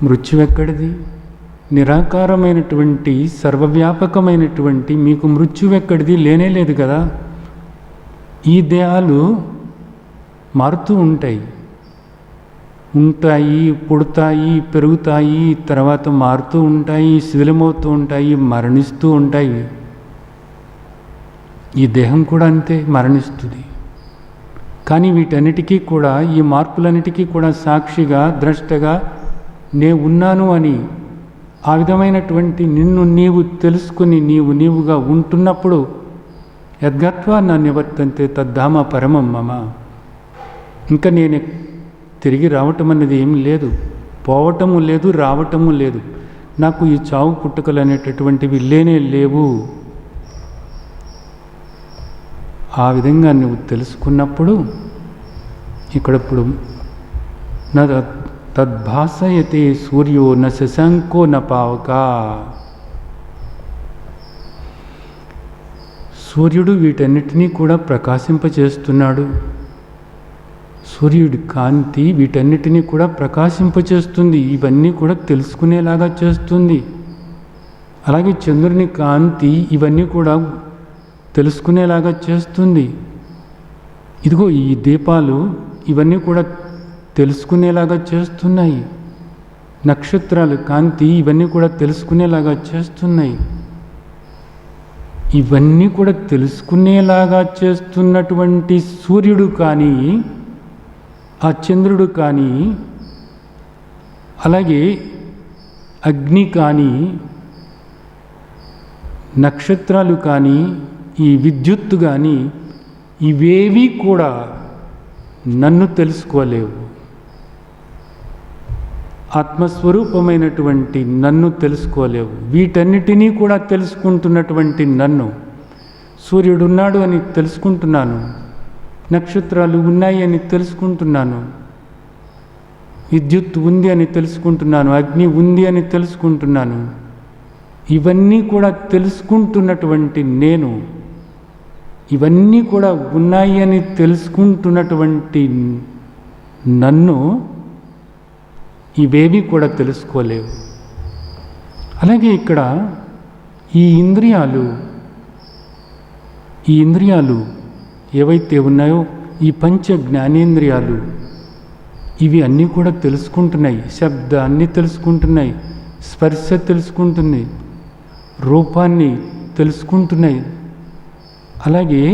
మృత్యువెక్కడిది? నిరాకారమైనటువంటి సర్వవ్యాపకమైనటువంటి మీకు మృత్యువెక్కడిది? లేనే లేదు కదా. ఈ దేహాలు మారుతూ ఉంటాయి, పుడతాయి, పెరుగుతాయి, తర్వాత మారుతూ ఉంటాయి, శిథిలమవుతూ ఉంటాయి, మరణిస్తూ ఉంటాయి. ఈ దేహం కూడా అంతే, మరణిస్తుంది. కానీ వీటన్నిటికీ కూడా, ఈ మార్పులన్నిటికీ కూడా సాక్షిగా, ద్రష్టగా నే ఉన్నాను అని ఆ విధమైనటువంటి నిన్ను నీవు తెలుసుకుని నీవుగా ఉంటున్నప్పుడు యద్గత్వా నా నివర్తంతే తద్ధామ పరమం మమ. ఇంకా నేను తిరిగి రావటం అనేది ఏం లేదు, పోవటము లేదు, రావటము లేదు. నాకు ఈ చావు పుట్టుకలు అనేటటువంటివి లేనే లేవు. ఆ విధంగా నువ్వు తెలుసుకున్నప్పుడు ఇప్పుడు నా తద్భాసయతే సూర్యో న శశాంకో న పావక. సూర్యుడు వీటన్నిటినీ కూడా ప్రకాశింపచేస్తున్నాడు. సూర్యుడి కాంతి వీటన్నిటినీ కూడా ప్రకాశింపచేస్తుంది, ఇవన్నీ కూడా తెలుసుకునేలాగా చేస్తుంది. అలాగే చంద్రుని కాంతి ఇవన్నీ కూడా తెలుసుకునేలాగా చేస్తుంది. ఇదిగో ఈ దీపాలు ఇవన్నీ కూడా తెలుసుకునేలాగా చేస్తున్నాయి. నక్షత్రాలు కాంతి ఇవన్నీ కూడా తెలుసుకునేలాగా చేస్తున్నాయి. ఇవన్నీ కూడా తెలుసుకునేలాగా చేస్తున్నటువంటి సూర్యుడు కానీ, ఆ చంద్రుడు కానీ, అలాగే అగ్ని కానీ, నక్షత్రాలు కానీ, ఈ విద్యుత్తు కానీ, ఇవేవి కూడా నన్ను తెలుసుకోలేవు. ఆత్మస్వరూపమైనటువంటి నన్ను తెలుసుకోలేవు. వీటన్నిటినీ కూడా తెలుసుకుంటున్నటువంటి నన్ను, సూర్యుడున్నాడు అని తెలుసుకుంటున్నాను, నక్షత్రాలు ఉన్నాయి అని తెలుసుకుంటున్నాను, విద్యుత్ ఉంది అని తెలుసుకుంటున్నాను, అగ్ని ఉంది అని తెలుసుకుంటున్నాను. ఇవన్నీ కూడా తెలుసుకుంటున్నటువంటి నేను, ఇవన్నీ కూడా ఉన్నాయి అని తెలుసుకుంటున్నటువంటి నన్ను ఇవేవి కూడా తెలుసుకోలేవు. అలాగే ఇక్కడ ఈ ఇంద్రియాలు ఏవైతే ఉన్నాయో, ఈ పంచ జ్ఞానేంద్రియాలు ఇవి అన్నీ కూడా తెలుసుకుంటున్నాయి. శబ్దాన్ని తెలుసుకుంటున్నాయి, స్పర్శ తెలుసుకుంటుంది, రూపాన్ని తెలుసుకుంటున్నాయి, అలాగే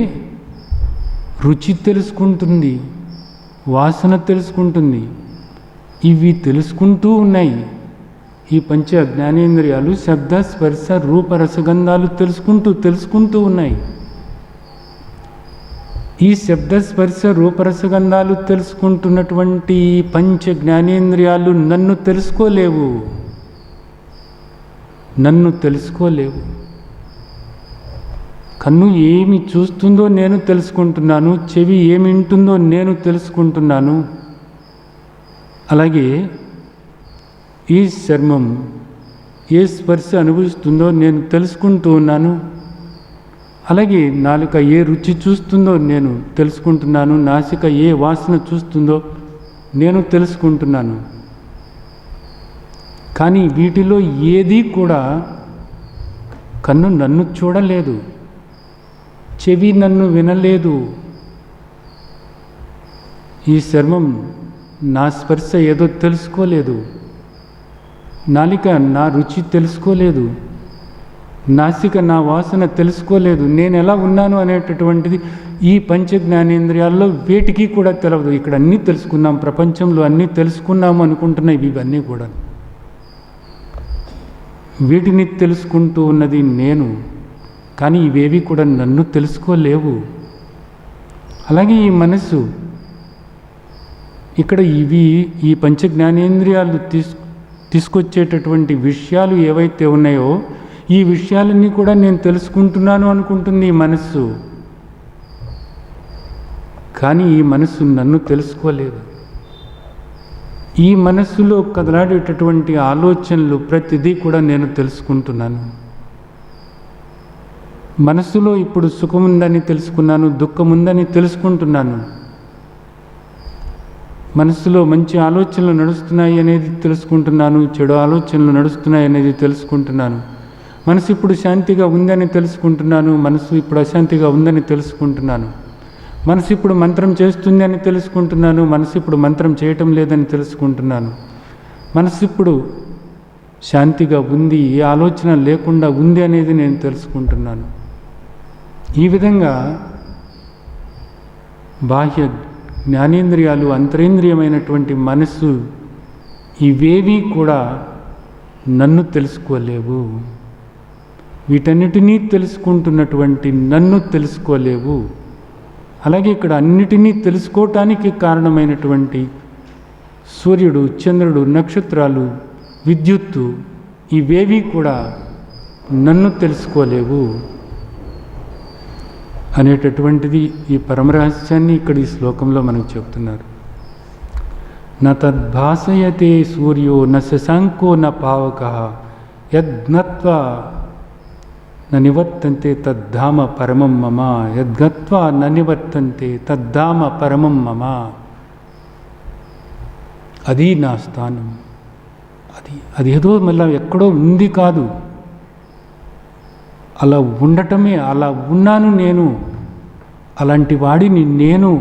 రుచి తెలుసుకుంటుంది, వాసన తెలుసుకుంటుంది. ఇవి తెలుసుకుంటూ ఉన్నాయి. ఈ పంచ జ్ఞానేంద్రియాలు శబ్ద స్పర్శ రూప రసగంధాలు తెలుసుకుంటూ ఉన్నాయి. ఈ శబ్ద స్పర్శ రూపరసగంధాలు తెలుసుకుంటున్నటువంటి పంచ జ్ఞానేంద్రియాలు నన్ను తెలుసుకోలేవు. కన్ను ఏమి చూస్తుందో నేను తెలుసుకుంటున్నాను, చెవి ఏమి వింటుందో నేను తెలుసుకుంటున్నాను, అలాగే ఈ చర్మం ఏ స్పర్శ అనుభవిస్తుందో నేను తెలుసుకుంటూ ఉన్నాను, అలాగే నాలుక ఏ రుచి చూస్తుందో నేను తెలుసుకుంటున్నాను, నాసిక ఏ వాసన చూస్తుందో నేను తెలుసుకుంటున్నాను. కానీ వీటిలో ఏది కూడా కన్ను నన్ను చూడలేదు, చెవి నన్ను వినలేదు, ఈ చర్మం నా స్పర్శ ఏదో తెలుసుకోలేదు, నాలిక నా రుచి తెలుసుకోలేదు, నాసిక నా వాసన తెలుసుకోలేదు, నేను ఎలా ఉన్నాను అనేటటువంటిది ఈ పంచ జ్ఞానేంద్రియాల్లో వేటికి కూడా తెలియదు. ఇక్కడ అన్నీ తెలుసుకున్నాం, ప్రపంచంలో అన్నీ తెలుసుకున్నాము అనుకుంటున్నాయి. ఇవన్నీ కూడా వీటిని తెలుసుకుంటూ ఉన్నది నేను, కానీ ఇవేవి కూడా నన్ను తెలుసుకోలేవు. అలాగే ఈ మనసు, ఇక్కడ ఈ పంచ జ్ఞానేంద్రియాలు తీసుకొచ్చేటటువంటి విషయాలు ఏవైతే ఉన్నాయో, ఈ విషయాలన్నీ కూడా నేను తెలుసుకుంటున్నాను అనుకుంటుంది ఈ మనస్సు. కానీ ఈ మనస్సు నన్ను తెలుసుకోలేదు. ఈ మనస్సులో కదలాడేటటువంటి ఆలోచనలు ప్రతిదీ కూడా నేను తెలుసుకుంటున్నాను. మనస్సులో ఇప్పుడు సుఖం ఉందని తెలుసుకున్నాను, దుఃఖం ఉందని తెలుసుకుంటున్నాను. మనస్సులో మంచి ఆలోచనలు నడుస్తున్నాయి అనేది తెలుసుకుంటున్నాను, చెడు ఆలోచనలు నడుస్తున్నాయి అనేది తెలుసుకుంటున్నాను. మనసు ఇప్పుడు శాంతిగా ఉందని తెలుసుకుంటున్నాను, మనసు ఇప్పుడు అశాంతిగా ఉందని తెలుసుకుంటున్నాను. మనసు ఇప్పుడు మంత్రం చేస్తుంది అని తెలుసుకుంటున్నాను, మనసు ఇప్పుడు మంత్రం చేయటం లేదని తెలుసుకుంటున్నాను. మనసు ఇప్పుడు శాంతిగా ఉంది, ఏ ఆలోచన లేకుండా ఉంది అనేది నేను తెలుసుకుంటున్నాను. ఈ విధంగా బాహ్య జ్ఞానేంద్రియాలు, అంతరేంద్రియమైనటువంటి మనస్సు ఇవేవీ కూడా నన్ను తెలుసుకోలేవు. వీటన్నిటినీ తెలుసుకుంటున్నటువంటి నన్ను తెలుసుకోలేవు. అలాగే ఇక్కడ అన్నిటినీ తెలుసుకోవటానికి కారణమైనటువంటి సూర్యుడు, చంద్రుడు, నక్షత్రాలు, విద్యుత్తు ఇవేవీ కూడా నన్ను తెలుసుకోలేవు అనేటటువంటిది ఈ పరమరహస్యాన్ని ఇక్కడ ఈ శ్లోకంలో మనకు చెప్తున్నారు. న తద్భాసయతే సూర్యో న శశాంకో న పావకః యద్జ్ఞత్వా న నివర్తంతే తద్ధామ పరమం మమ. యద్గత్వా న నివర్తంతే తద్ధామ పరమం మమ. అది నా స్థానం. అది ఏదో మళ్ళీ ఎక్కడో ఉంది కాదు, అలా ఉండటమే. అలా ఉన్నాను నేను. అలాంటి వాడిని నేను.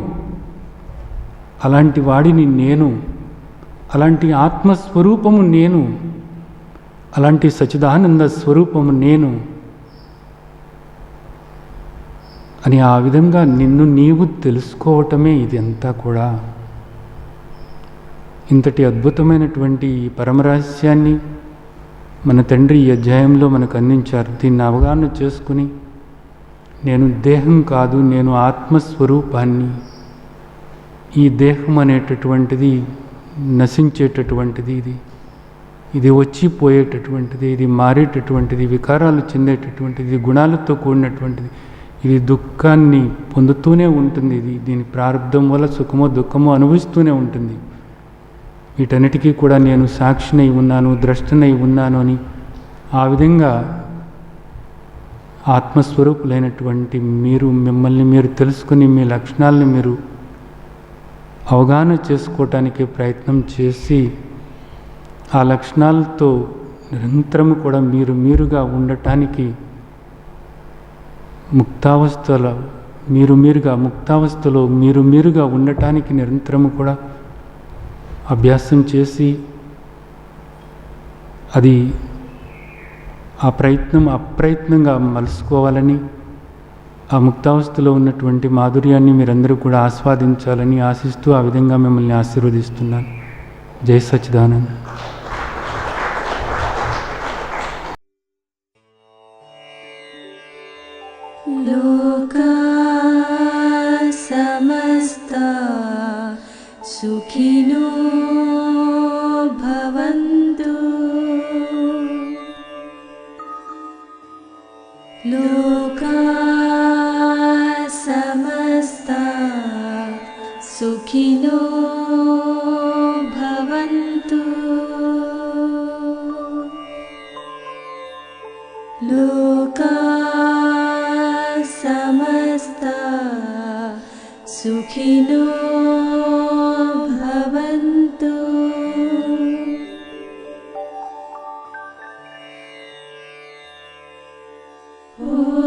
అలాంటి ఆత్మస్వరూపము నేను. అలాంటి సచిదానంద స్వరూపము నేను అని ఆ విధంగా నిన్ను నీవు తెలుసుకోవటమే ఇదంతా కూడా. ఇంతటి అద్భుతమైనటువంటి ఈ పరమరహస్యాన్ని మన తండ్రి ఈ అధ్యాయంలో మనకు అందించారు. దీన్ని అవగాహన చేసుకుని నేను దేహం కాదు, నేను ఆత్మస్వరూపాన్ని. ఈ దేహం అనేటటువంటిది నశించేటటువంటిది, ఇది వచ్చిపోయేటటువంటిది, ఇది మారేటటువంటిది, వికారాలు చెందేటటువంటిది, గుణాలతో కూడినటువంటిది. ఇది దుఃఖాన్ని పొందుతూనే ఉంటుంది. దీని ప్రారంధం వల్ల సుఖమో దుఃఖమో అనుభవిస్తూనే ఉంటుంది. వీటన్నిటికీ కూడా నేను సాక్షినై ఉన్నాను, ద్రష్టనై ఉన్నాను అని ఆ విధంగా ఆత్మస్వరూపులైనటువంటి మీరు మిమ్మల్ని మీరు తెలుసుకుని మీ లక్షణాలను మీరు అవగాహన చేసుకోవటానికి ప్రయత్నం చేసి ఆ లక్షణాలతో నిరంతరము కూడా మీరుగా ఉండటానికి ముక్తావస్థలో మీరుగా ఉండటానికి నిరంతరము కూడా అభ్యాసం చేసి అది ఆ ప్రయత్నం అప్రయత్నంగా మలుసుకోవాలని, ఆ ముక్తావస్థలో ఉన్నటువంటి మాధుర్యాన్ని మీరందరూ కూడా ఆస్వాదించాలని ఆశిస్తూ ఆ విధంగా మిమ్మల్ని ఆశీర్వదిస్తున్నాను. జై సచ్చిదానంద. లోకా సమస్తా సుఖినో భవంతు. లోకా సమస్తా సుఖినో భవంతు. లోకా సమస్తా సుఖినో భవంతు. ఓ